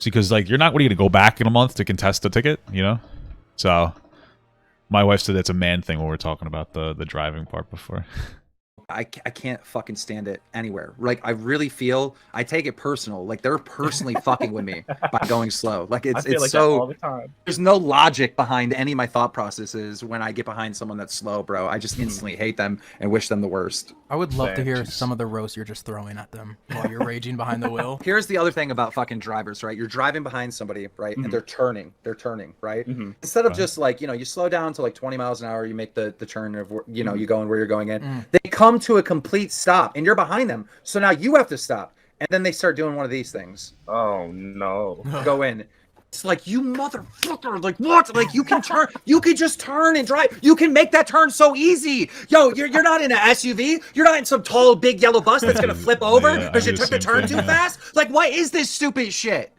because like you're not. What are you gonna go back in a month to contest the ticket? You know. So my wife said that's a man thing when we're talking about the driving part before. I can't fucking stand it anywhere. Like, I really feel, I take it personal. Like, they're personally fucking with me by going slow. Like, it's like so, all the time. There's no logic behind any of my thought processes when I get behind someone that's slow, bro. I just instantly hate them and wish them the worst. I would love to hear some of the roast you're just throwing at them while you're raging behind the wheel. Here's the other thing about fucking drivers, right? You're driving behind somebody, right? And they're turning, right? Instead of just like, you know, you slow down to like 20 miles an hour, you make the turn of, you know, you going where you're going in. They come to a complete stop and you're behind them. So now you have to stop. And then they start doing one of these things. Oh no. Go in. It's like, you motherfucker, like what? Like you can turn, you can just turn and drive. You can make that turn so easy. Yo, you're not in an SUV. You're not in some tall, big yellow bus that's gonna flip over because you took the turn too fast. Like, what is this stupid shit?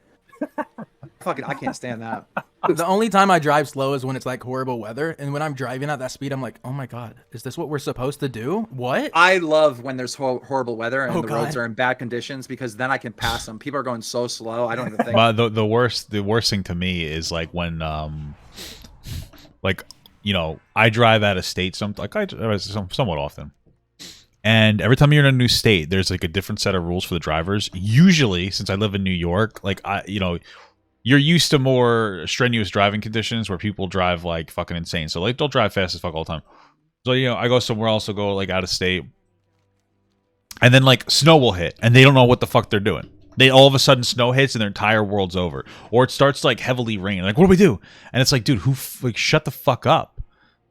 Fucking, I can't stand that. The only time I drive slow is when it's like horrible weather, and when I'm driving at that speed, I'm like, oh my god, is this what we're supposed to do? What? I love when there's horrible weather and the roads are in bad conditions, because then I can pass them. People are going so slow, I don't even think. The worst thing to me is like when like, you know, I drive out of state somewhat often. And every time you're in a new state, there's like a different set of rules for the drivers. Usually, since I live in New York, like you're used to more strenuous driving conditions where people drive like fucking insane. So like they'll drive fast as fuck all the time. So, you know, I go somewhere else, I'll go like out of state. And then like snow will hit and they don't know what the fuck they're doing. They all of a sudden snow hits and their entire world's over. Or it starts to like heavily rain. Like, what do we do? And it's like, dude, like shut the fuck up.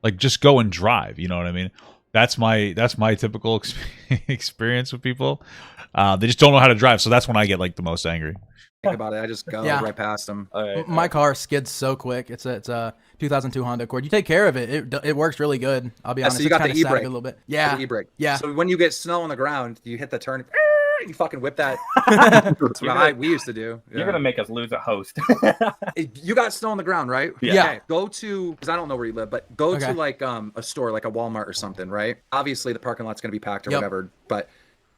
Like just go and drive. You know what I mean? That's my typical experience with people. They just don't know how to drive. So that's when I get like the most angry. Think about it. I just go right past them. My car skids so quick. It's a 2002 Honda Accord. You take care of it. It works really good. I'll be honest. So you got the e-brake a little bit. Yeah. The e-brake. Yeah. So when you get snow on the ground, you hit the turn. You fucking whip that. That's what we used to do. Yeah. You're gonna make us lose a host. You got snow on the ground, right? Yeah. Okay. Go to, because I don't know where you live, but go to like a store, like a Walmart or something, right? Obviously the parking lot's gonna be packed or whatever, but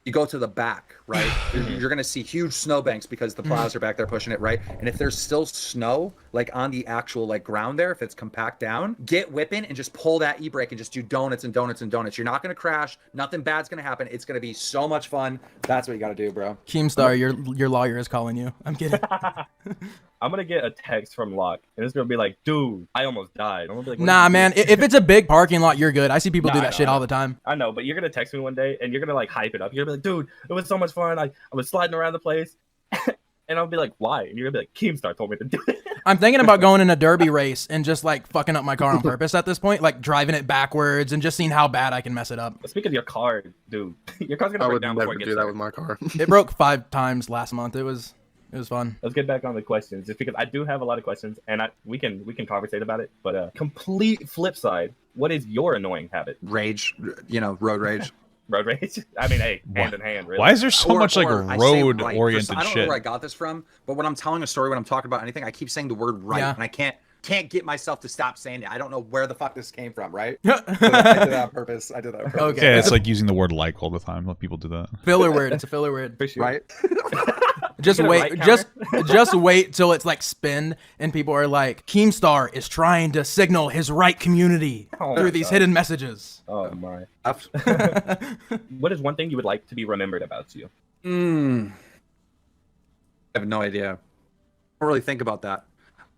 you go to the back, right? You're going to see huge snowbanks because the plows are back there pushing it, right? And if there's still snow, like on the actual like ground there, if it's compact down, get whipping and just pull that e-brake and just do donuts and donuts and donuts. You're not going to crash. Nothing bad's going to happen. It's going to be so much fun. That's what you got to do, bro. Keemstar, your lawyer is calling you. I'm kidding. I'm going to get a text from Locke, and it's going to be like, dude, I almost died. I'm gonna be like, nah, man, if it's a big parking lot, you're good. I see people do that shit all the time. I know, but you're going to text me one day, and you're going to like hype it up. You're going to be like, dude, it was so much fun. I was sliding around the place. And I'll be like, why? And you're going to be like, Keemstar told me to do it. I'm thinking about going in a derby race and just like fucking up my car on purpose at this point, like driving it backwards and just seeing how bad I can mess it up. Speaking of your car, dude, your car's going to break down before it gets do that with my car. It broke 5 times last month. It was fun. Let's get back on the questions, just because I do have a lot of questions, and we can conversate about it. But complete flip side, what is your annoying habit? Rage, road rage. Road rage? I mean, hey, hand in hand, really. Why is there so much like road-oriented shit? I don't know where I got this from, but when I'm telling a story, when I'm talking about anything, I keep saying the word right, and I can't get myself to stop saying it. I don't know where the fuck this came from, right? I did that on purpose. Okay. Yeah, it's like using the word like all the time. Let people do that. Filler word. It's a filler word. Right? Just wait. Just wait till it's like spin and people are like, Keemstar is trying to signal his right community through these hidden messages. Oh my. What is one thing you would like to be remembered about you? I have no idea. I don't really think about that.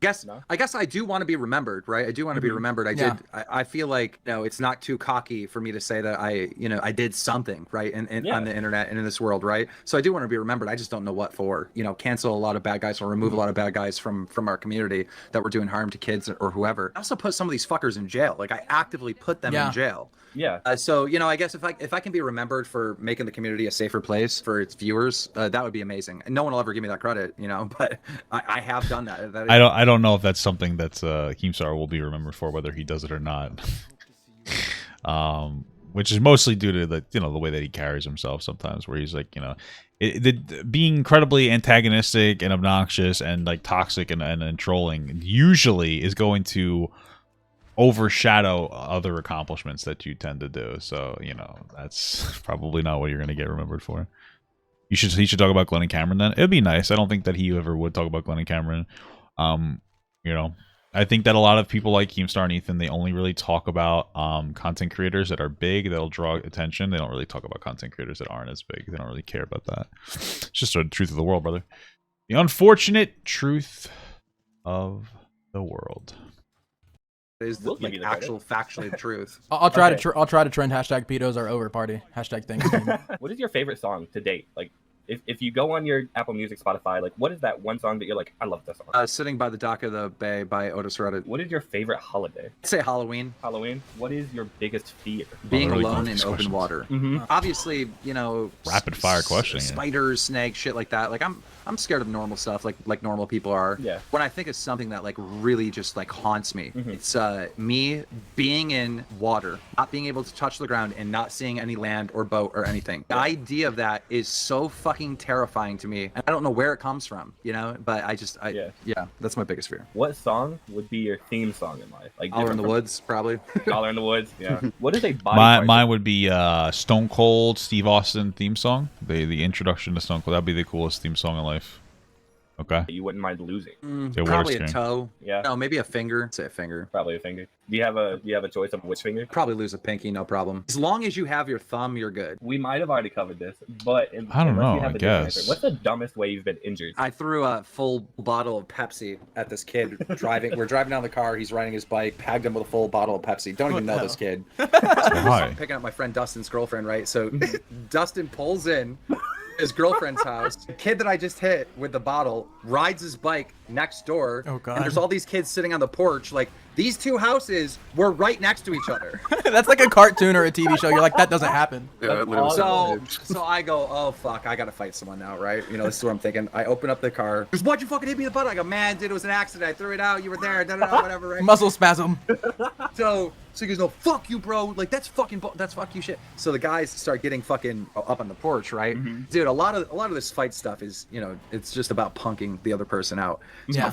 I guess I do want to be remembered, right? I do want to be remembered. I feel like, it's not too cocky for me to say that I did something, right? On the internet and in this world, right? So I do want to be remembered. I just don't know what for. Cancel a lot of bad guys or remove a lot of bad guys from our community that were doing harm to kids or whoever. I also put some of these fuckers in jail. Like I actively put them in jail. Yeah. So I guess if I can be remembered for making the community a safer place for its viewers, that would be amazing. And no one will ever give me that credit, but I have done that. I don't know if that's something that Keemstar will be remembered for, whether he does it or not. which is mostly due to the way that he carries himself sometimes, where he's like, being incredibly antagonistic and obnoxious and like toxic and trolling usually is going to overshadow other accomplishments that you tend to do. So, that's probably not what you're going to get remembered for. He should talk about Glenn and Cameron then. It'd be nice. I don't think that he ever would talk about Glenn and Cameron. I think that a lot of people like Keemstar and Ethan, they only really talk about content creators that are big, that'll draw attention. They don't really talk about content creators that aren't as big. They don't really care about that. It's just the truth of the world, brother. The unfortunate truth of the world. Is the actual factually truth. I'll try to trend hashtag pedos are over party. Hashtag things. What is your favorite song to date? Like, if you go on your Apple Music, Spotify, like, what is that one song that you're like, I love this song? Sitting by the Dock of the Bay by Otis Reddit. What is your favorite holiday? I'd say Halloween. Halloween. What is your biggest fear? Being alone in open water. Obviously, rapid fire questioning. Spiders, snakes, shit like that. Like I'm scared of normal stuff, like normal people are. Yeah. When I think of something that like really just like haunts me, it's me being in water, not being able to touch the ground, and not seeing any land or boat or anything. The idea of that is so fucking terrifying to me, and I don't know where it comes from, But yeah, that's my biggest fear. What song would be your theme song in life? Like Dollar in the Woods, probably. Dollar in the Woods. Yeah. What is a body? Mine would be Stone Cold Steve Austin theme song. The introduction to Stone Cold. That'd be the coolest theme song in life. Okay. You wouldn't mind losing. Probably a toe. Yeah. No, maybe a finger. Say a finger. Probably a finger. Do you have a choice of which finger? Probably lose a pinky, no problem. As long as you have your thumb, you're good. We might have already covered this, but I don't know. I guess. What's the dumbest way you've been injured? I threw a full bottle of Pepsi at this kid driving. We're driving down the car. He's riding his bike. Tagged him with a full bottle of Pepsi. Don't even know this kid. Why? Picking up my friend Dustin's girlfriend, right? So Dustin pulls in his girlfriend's house. The kid that I just hit with the bottle rides his bike next door. Oh God. And there's all these kids sitting on the porch. Like, these two houses were right next to each other. That's like a cartoon or a TV show. You're like, that doesn't happen. Yeah, so I go, oh fuck, I gotta fight someone now, right? This is what I'm thinking. I open up the car. He goes, why'd you fucking hit me in the butt? I go, man, dude, it was an accident. I threw it out. You were there. Whatever, right? Muscle spasm. So he goes, no, fuck you, bro. Like, that's fuck you shit. So the guys start getting fucking up on the porch, right? Dude, a lot of this fight stuff is, it's just about punking the other person out. So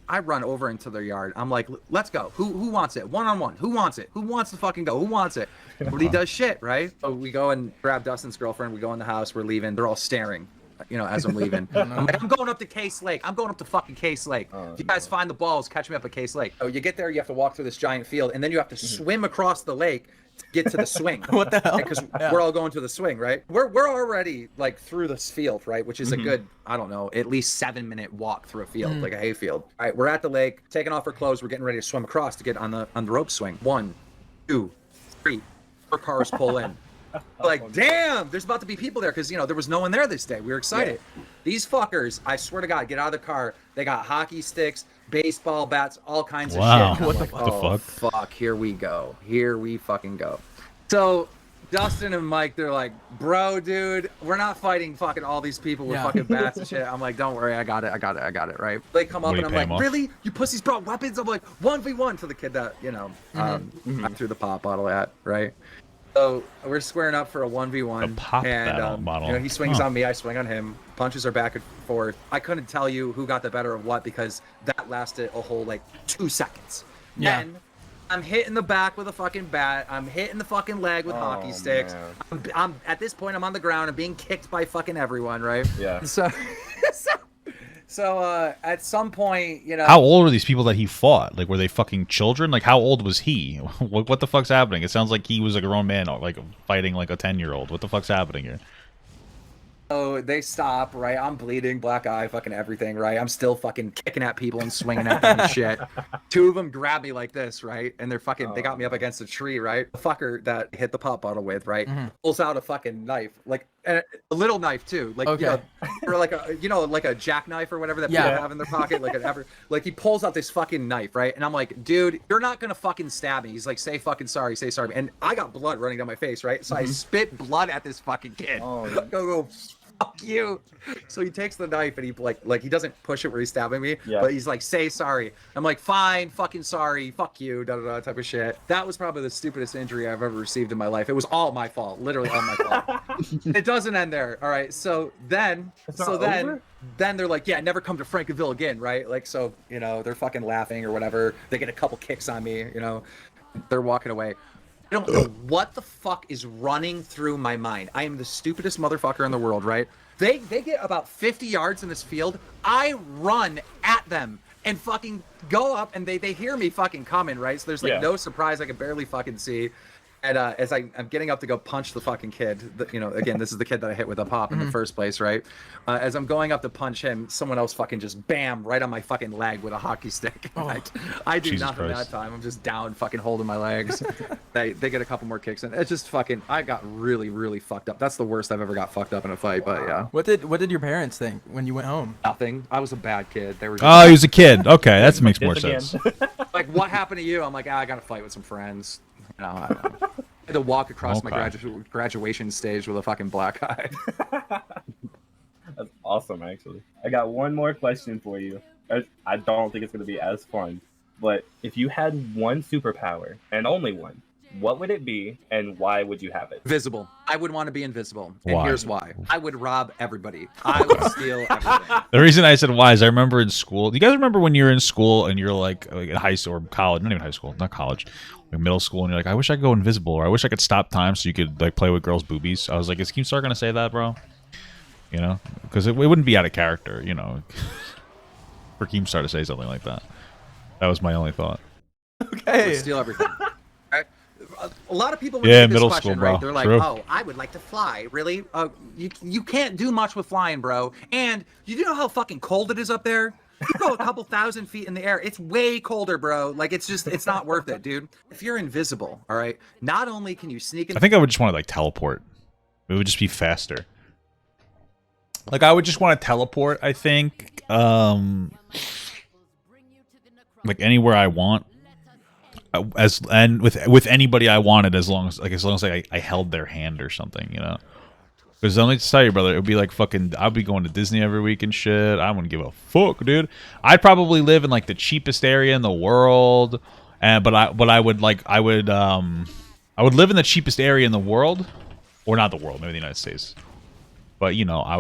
I run over into their yard. I'm like, let's go. Who wants it? One-on-one. Who wants it? Who wants to fucking go? Who wants it? But he does shit, right? So we go and grab Dustin's girlfriend. We go in the house. We're leaving. They're all staring, as I'm leaving. I'm like, I'm going up to Case Lake. I'm going up to fucking Case Lake. If you guys find the balls, catch me up at Case Lake. So you get there, you have to walk through this giant field, and then you have to swim across the lake to get to the swing. What the hell? Because we're all going to the swing, right? We're already like through this field, right? Which is a good, I don't know, at least 7-minute walk through a field, like a hay field. All right, we're at the lake, taking off our clothes. We're getting ready to swim across to get on the rope swing. 1, 2, 3, 4 cars pull in. Like, damn, there's about to be people there because, there was no one there this day. We were excited. Yeah. These fuckers, I swear to God, get out of the car. They got hockey sticks, baseball bats, all kinds of shit. What the fuck? Here we go. Here we fucking go. So Dustin and Mike, they're like, bro, dude, we're not fighting fucking all these people with fucking bats and shit. I'm like, don't worry, I got it, right? They come up and I'm like, really? You pussies brought weapons? I'm like, 1v1 to the kid that, I threw the pop bottle at, right? So we're squaring up for a 1v1, and he swings on me, I swing on him. Punches are back and forth. I couldn't tell you who got the better of what because that lasted a whole 2 seconds. Yeah. Then I'm hitting the back with a fucking bat. I'm hitting the fucking leg with hockey sticks. I'm at this point I'm on the ground. I'm being kicked by fucking everyone, right? Yeah. So at some point, How old were these people that he fought? Like, were they fucking children? Like, how old was he? What the fuck's happening? It sounds like he was a grown man, like fighting like a 10-year-old. What the fuck's happening here? So they stop, right? I'm bleeding, black eye, fucking everything, right? I'm still fucking kicking at people and swinging at them and shit. 2 of them grab me like this, right? And they're fucking, they got me up against a tree, right? The fucker that I hit the pop bottle with, right? Pulls out a fucking knife, like a little knife too, like or like a like a jackknife or whatever that people have in their pocket, like he pulls out this fucking knife, right? And I'm like, dude, you're not gonna fucking stab me. He's like, say fucking sorry, say sorry, and I got blood running down my face, right? So I spit blood at this fucking kid. Go fuck you. So he takes the knife and he like he doesn't push it where he's stabbing me, but he's like, say sorry. I'm like, fine, fucking sorry, fuck you, da da da type of shit. That was probably the stupidest injury I've ever received in my life. It was all my fault, literally all my fault. It doesn't end there. All right, so then they're like, yeah, never come to Frankenville again, right? Like, so you know, they're fucking laughing or whatever. They get a couple kicks on me, you know, they're walking away. I don't know what the fuck is running through my mind. I am the stupidest motherfucker in the world, right? They get about 50 yards in this field. I run at them and fucking go up, and they hear me fucking coming, right? So there's like no surprise. I can barely fucking see. And as I'm getting up to go punch the fucking kid, you know, again, this is the kid that I hit with a pop in the first place, right? As I'm going up to punch him, someone else fucking just bam right on my fucking leg with a hockey stick. Oh, I do nothing that time. I'm just down fucking holding my legs. They get a couple more kicks, and it's just fucking. I got really, really fucked up. That's the worst I've ever got fucked up in a fight. But yeah. What did your parents think when you went home? Nothing. I was a bad kid. They were. Just, he was a kid. Okay, that makes more sense. Like, what happened to you? I'm like, I got to fight with some friends. You know, I don't know. I had to walk across my graduation stage with a fucking black eye. That's awesome, actually. I got one more question for you. I don't think it's going to be as fun, but if you had one superpower, and only one, what would it be, and why would you have it? Invisible. I would want to be invisible, and here's why. I would rob everybody. I would steal everything. The reason I said why is I remember in school. Do you guys remember when you were in school and you're like in high school or college? Not even high school, not college. Middle school, and you're like, I wish I could go invisible, or I wish I could stop time so you could like play with girls' boobies. I was like, is Keemstar gonna say that, bro? You know, because it wouldn't be out of character, you know, for Keemstar to say something like that. That was my only thought. Okay, steal everything. Right? A lot of people would yeah, this middle question, school, bro. Right? They're like, True. oh, I would like to fly. Really? You can't do much with flying, bro. And you do know how fucking cold it is up there? You go a couple thousand feet in the air, it's way colder, bro. Like, it's not worth it, dude. If you're invisible, all right, not only can you sneak in, I think I would just want to like teleport. It would just be faster. Like, I would just want to teleport, I think, like anywhere I want, with anybody I wanted, as long as I held their hand or something, you know. Because let me tell you, brother, it would be like fucking. I'd be going to Disney every week and shit. I wouldn't give a fuck, dude. I'd probably live in like the cheapest area in the world, but I would live in the cheapest area in the world, or not the world, maybe the United States. But you know, I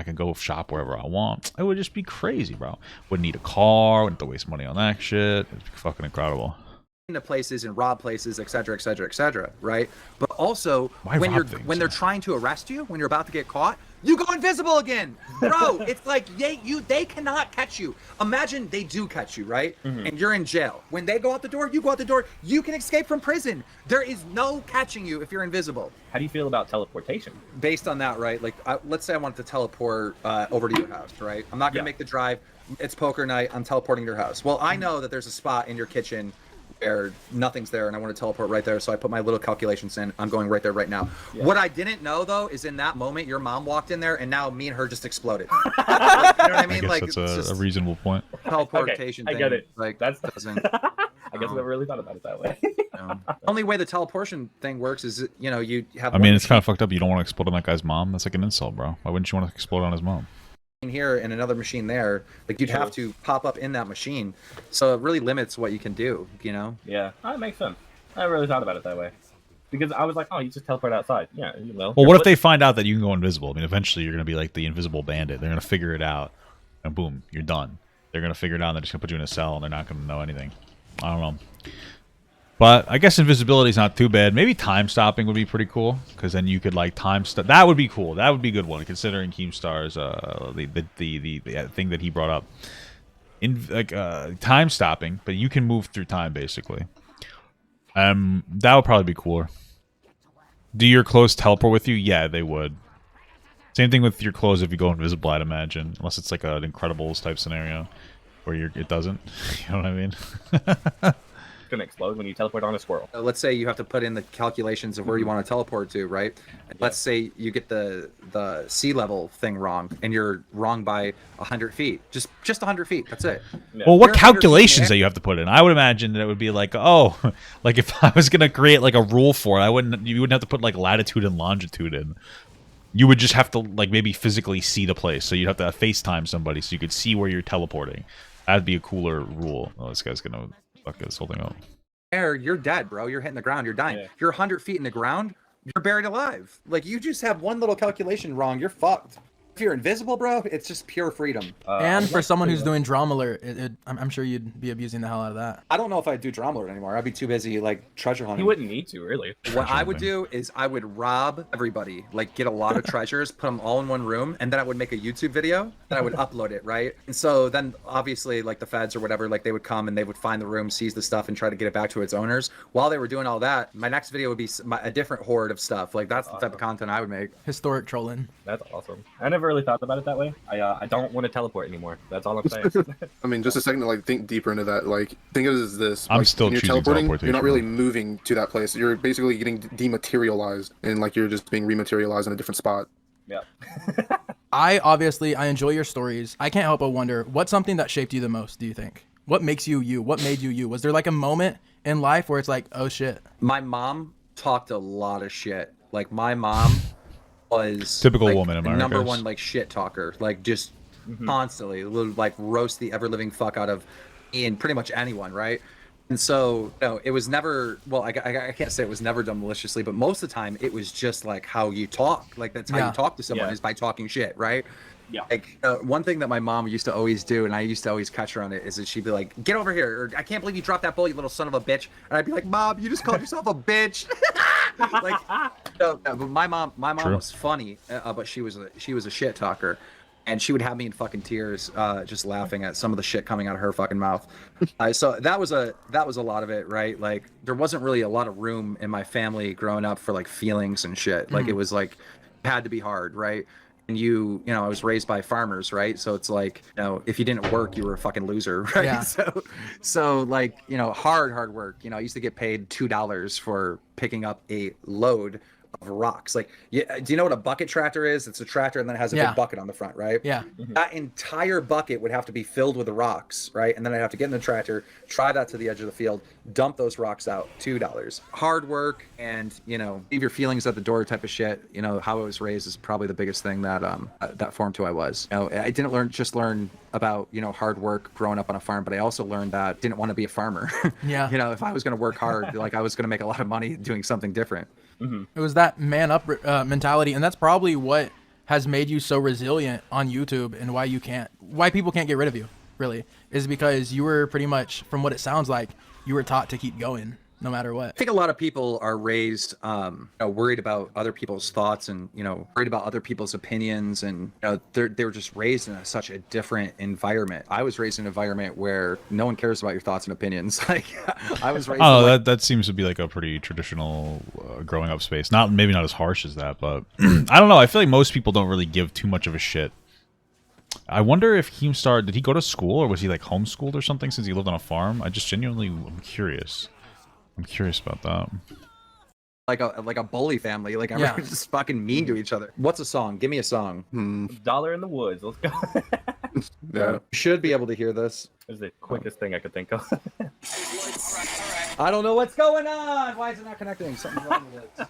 can go shop wherever I want. It would just be crazy, bro. Wouldn't need a car. Wouldn't have to waste money on that shit. It'd be fucking incredible. Into places and rob places, etc., etc., etc., right? But also when they're trying to arrest you, when you're about to get caught, you go invisible again, bro. It's like they cannot catch you. Imagine they do catch you, right? And you're in jail. When they go out the door, you go out the door. You can escape from prison. There is no catching you if you're invisible. How do you feel about teleportation? Based on that, right? Like, let's say I wanted to teleport over to your house, right? I'm not gonna make the drive. It's poker night. I'm teleporting to your house. Well, I know that there's a spot in your kitchen where nothing's there and I want to teleport right there, so I put my little calculations in. I'm going right there right now. What I didn't know, though, is in that moment your mom walked in there and now me and her just exploded. You know what I mean? I guess that's a reasonable point. Teleportation thing. I get it. Like, that's doesn't. I guess I never really thought about it that way. The only way the teleportation thing works is, you know, you have. I mean, it's kind of fucked up. You don't want to explode on that guy's mom. That's like an insult, bro. Why wouldn't you want to explode on his mom? Here and another machine there, like you'd have to pop up in that machine, so it really limits what you can do, you know. Yeah, that makes sense. I never really thought about it that way, because I was like, oh, you just teleport outside. Yeah, you will. Well, what if they find out that you can go invisible? I mean, eventually you're gonna be like the invisible bandit. They're gonna figure it out, and boom, you're done. They're gonna figure it out, and they're just gonna put you in a cell, and they're not gonna know anything. I don't know. But I guess invisibility is not too bad. Maybe time stopping would be pretty cool, because then you could like time stop. That would be cool. That would be a good one, considering Keemstar's the thing that he brought up. In like time stopping, but you can move through time basically. That would probably be cooler. Do your clothes teleport with you? Yeah, they would. Same thing with your clothes if you go invisible, I'd imagine, unless it's like an Incredibles type scenario where it doesn't. You know what I mean? Gonna explode when you teleport on a squirrel. Let's say you have to put in the calculations of where you want to teleport to, right? Let's say you get the sea level thing wrong, and you're wrong by 100 feet. Just 100 feet. That's it. Yeah. Well, what calculations that you have to put in? I would imagine that it would be like, oh, like if I was gonna create like a rule for it, you wouldn't have to put like latitude and longitude in. You would just have to like maybe physically see the place, so you'd have to FaceTime somebody so you could see where you're teleporting. That'd be a cooler rule. Oh, this guy's gonna fuck this whole thing up. You're dead, bro. You're hitting the ground. You're dying. Yeah. You're 100 feet in the ground. You're buried alive. Like, you just have one little calculation wrong. You're fucked. If you're invisible, bro, it's just pure freedom. And for someone who's doing drama alert, I'm sure you'd be abusing the hell out of that. I don't know if I'd do drama alert anymore. I'd be too busy, like, treasure hunting. You wouldn't need to, really. What I would do is I would rob everybody, like, get a lot of treasures, put them all in one room, and then I would make a YouTube video, and I would upload it, right? And so then, obviously, like, the feds or whatever, like, they would come and they would find the room, seize the stuff, and try to get it back to its owners. While they were doing all that, my next video would be a different horde of stuff. Like, that's the type of content I would make. Historic trolling. That's awesome. I never really thought about it that way. I don't want to teleport anymore. That's all I'm saying. I mean, just a second to like think deeper into that. Like, think of it as this. I'm like, still when you're choosing teleporting. You're not really moving to that place. You're basically getting dematerialized, and like you're just being rematerialized in a different spot. Yeah. I enjoy your stories. I can't help but wonder, what's something that shaped you the most, do you think? What makes you you? What made you you? Was there like a moment in life where it's like, oh shit? My mom talked a lot of shit. Like, my mom was typical like, woman in America. Number one, like, shit talker. Like, just constantly like roast the ever living fuck out of me and pretty much anyone, right? And so, no, it was never, well, I can't say it was never done maliciously, but most of the time it was just like how you talk. Like, that's how you talk to someone is by talking shit, right? Yeah. Like, one thing that my mom used to always do, and I used to always catch her on it, is that she'd be like, "Get over here!" Or, "I can't believe you dropped that bullet, you little son of a bitch." And I'd be like, "Mom, you just called yourself a bitch." Like, no, but my mom was funny, but she was a shit talker, and she would have me in fucking tears, just laughing at some of the shit coming out of her fucking mouth. So that was a lot of it, right? Like, there wasn't really a lot of room in my family growing up for like feelings and shit. Like, it was like, it had to be hard, right? And you know, I was raised by farmers, right? So it's like, you know, if you didn't work, you were a fucking loser, right? Yeah. So like, you know, hard work. You know, I used to get paid $2 for picking up a load of rocks. Like, do you know what a bucket tractor is? It's a tractor and then it has a big bucket on the front, right? Yeah. That entire bucket would have to be filled with the rocks, right? And then I'd have to get in the tractor, drive that to the edge of the field, dump those rocks out. $2. Hard work and, you know, leave your feelings at the door type of shit. You know, how I was raised is probably the biggest thing that that formed who I was. You know, I didn't learn about, you know, hard work growing up on a farm, but I also learned that I didn't want to be a farmer. Yeah. You know, if I was going to work hard, like, I was going to make a lot of money doing something different. It was that man up mentality, and that's probably what has made you so resilient on YouTube, and why people can't get rid of you, really, is because you were pretty much, from what it sounds like, you were taught to keep going no matter what. I think a lot of people are raised you know, worried about other people's thoughts and, you know, worried about other people's opinions, and, you know, they were just raised in such a different environment. I was raised in an environment where no one cares about your thoughts and opinions. Like, I was raised that seems to be like a pretty traditional growing up space. Maybe not as harsh as that, but I don't know. I feel like most people don't really give too much of a shit. I wonder if Keemstar, did he go to school or was he like homeschooled or something since he lived on a farm? I'm curious. I'm curious about that. Like a bully family. Like, everyone's just fucking mean to each other. What's a song? Give me a song. Dollar in the Woods. Let's go. Yeah. You should be able to hear this. It's the quickest thing I could think of. I don't know what's going on. Why is it not connecting? Something's wrong with it.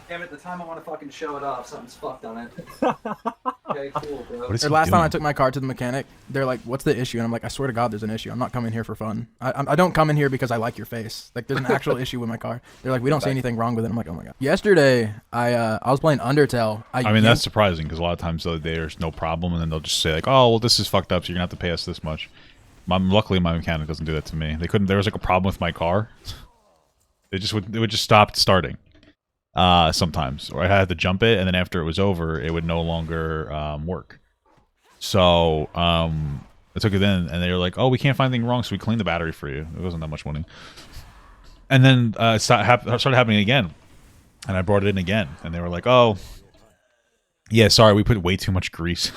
Damn it, the time I want to fucking show it off, something's fucked on it. Okay, cool, bro. Last time I took my car to the mechanic, they're like, "What's the issue?" And I'm like, "I swear to God, there's an issue. I'm not coming here for fun. I don't come in here because I like your face. Like, there's an actual issue with my car." They're like, "We don't see anything wrong with it." I'm like, "Oh my God." Yesterday, I was playing Undertale. I mean, that's surprising because a lot of times there's no problem, and then they'll just say like, "Oh, well, this is fucked up, so you're gonna have to pay us this much." Luckily, my mechanic doesn't do that to me. There was like a problem with my car. It would just stop starting. Sometimes, or I had to jump it, and then after it was over, it would no longer work. So I took it in, and they were like, "Oh, we can't find anything wrong, so we cleaned the battery for you." It wasn't that much money. And then it started happening again, and I brought it in again, and they were like, "Oh, yeah, sorry, we put way too much grease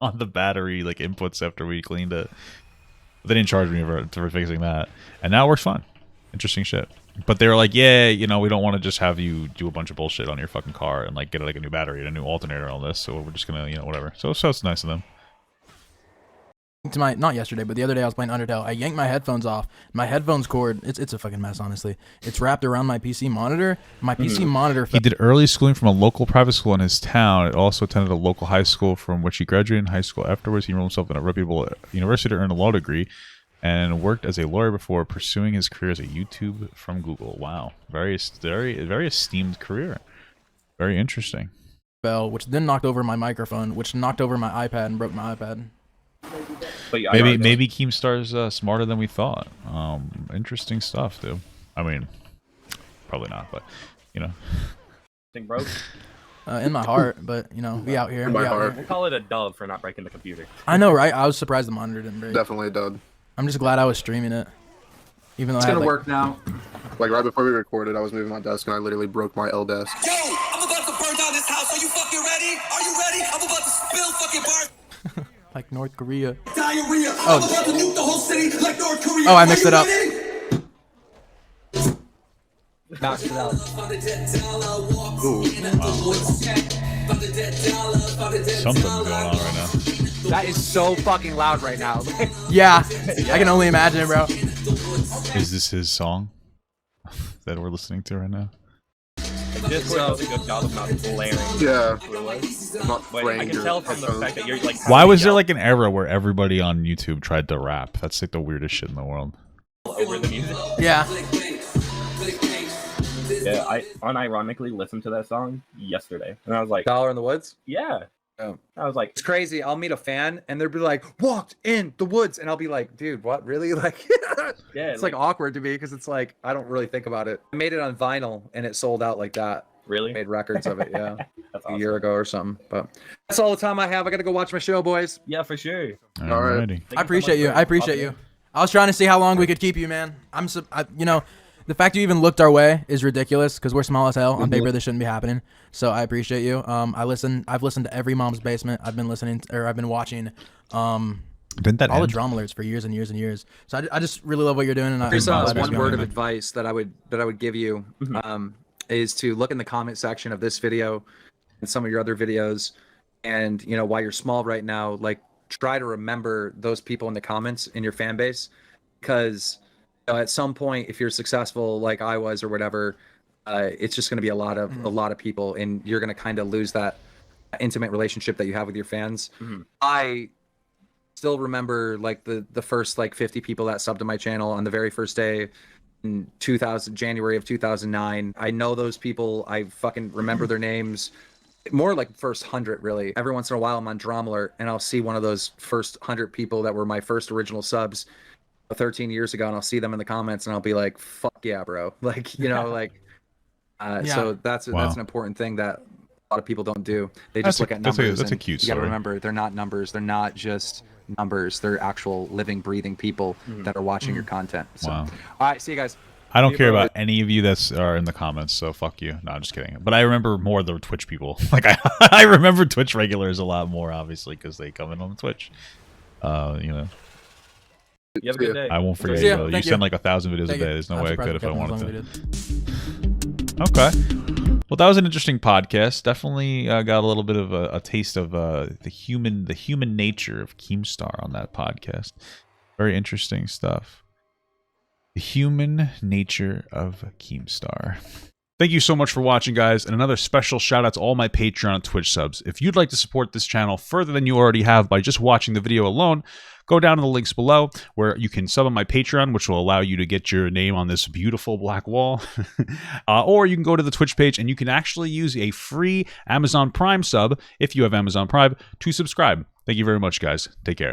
on the battery like inputs after we cleaned it." But they didn't charge me for fixing that, and now it works fine. Interesting shit. But they were like, "Yeah, you know, we don't want to just have you do a bunch of bullshit on your fucking car and like get like a new battery and a new alternator and all this. So we're just gonna, you know, whatever." So it's nice of them. to my, not yesterday, but the other day I was playing Undertale. I yanked my headphones off. My headphones cord, it's a fucking mess, honestly. It's wrapped around my PC monitor. My PC monitor. He did early schooling from a local private school in his town. It also attended a local high school from which he graduated in high school. Afterwards, he enrolled himself in a reputable university to earn a law degree and worked as a lawyer before pursuing his career as a YouTube from Google. Wow. Very esteemed career. Very interesting. Fell, which then knocked over my microphone, which knocked over my iPad and broke my iPad. But yeah, maybe Keemstar's smarter than we thought. Interesting stuff, dude. I mean, probably not, but you know. Thing broke? In my heart, but you know, we out here. In my heart. We'll call it a dub for not breaking the computer. I know, right? I was surprised the monitor didn't break. Definitely a dub. I'm just glad I was streaming it. Even though It's I had, gonna like, work now. Like right before we recorded, I was moving my desk and I literally broke my L desk. Yo, I'm about to burn down this house. Are you fucking ready? Are you ready? I'm about to spill fucking bars. like North Korea. Diarrhea. I'm about to nuke the whole city like North Korea. Oh, I mixed it up. Knocked it out. Something's going on right now. That is so fucking loud right now. Yeah, I can only imagine, bro. Is this his song that we're listening to right now? Discord does a good job of not blaring. Yeah. Not blaring. I can tell from the fact that you're like. Why was there like an era where everybody on YouTube tried to rap? That's like the weirdest shit in the world. Over the music. Yeah. Yeah, I unironically listened to that song yesterday, and I was like, Dollar in the Woods? yeah. Oh. I was like, It's crazy. I'll meet a fan and they'll be like, walked in the woods. And I'll be like, dude, what? Really? Like, yeah, it's like awkward to me because it's like, I don't really think about it. I made it on vinyl and it sold out like that. really? Made records of it, yeah. That's A awesome. year ago or something. But that's all the time I have. I got to go watch my show, boys. Yeah, for sure. Alrighty. Thank I appreciate you. so much I for appreciate popping you. I was trying to see how long we could keep you, man. You know, the fact you even looked our way is ridiculous because we're small as hell. On paper, this shouldn't be happening. So I appreciate you. I've listened to every Mom's Basement. I've been watching Didn't that all the end? drama alerts for years and years and years. So I just really love what you're doing. And Here's I'm glad one you're word doing of it. advice that I would give you is to look in the comment section of this video and some of your other videos, and you know, while you're small right now, like try to remember those people in the comments in your fan base, because you know, at some point, if you're successful like I was or whatever, it's just going to be a lot of people, and you're going to kind of lose that intimate relationship that you have with your fans. I still remember like the first like 50 people that subbed to my channel on the very first day in January of 2009. I know those people. I fucking remember their names. More like the first 100, really. Every once in a while, I'm on Drama Alert, and I'll see one of those first 100 people that were my first original subs 13 years ago, and I'll see them in the comments, and I'll be like, "Fuck yeah, bro!" Like, you know, like. So that's an important thing that a lot of people don't do. They just look at numbers. That's a cute story. You got to story. remember, they're not numbers. They're not just numbers. They're actual living, breathing people that are watching your content. So, Wow. all right, see you guys. I don't care about any of you that are in the comments, so fuck you. No, I'm just kidding. But I remember more the Twitch people. Like I remember Twitch regulars a lot more, obviously, because they come in on Twitch. You know. You have a good day. I won't forget Yeah, you. You thank send you. like 1,000 videos a Thank day. you. There's no I'm way I surprised could if we I kept them as wanted long as to. we did. Okay. Well, that was an interesting podcast. Definitely got a little bit of a taste of the human nature of Keemstar on that podcast. Very interesting stuff. The human nature of Keemstar. Thank you so much for watching, guys, and another special shout out to all my Patreon and Twitch subs. If you'd like to support this channel further than you already have by just watching the video alone, go down to the links below where you can sub on my Patreon, which will allow you to get your name on this beautiful black wall. Or you can go to the Twitch page and you can actually use a free Amazon Prime sub, if you have Amazon Prime, to subscribe. Thank you very much, guys. Take care.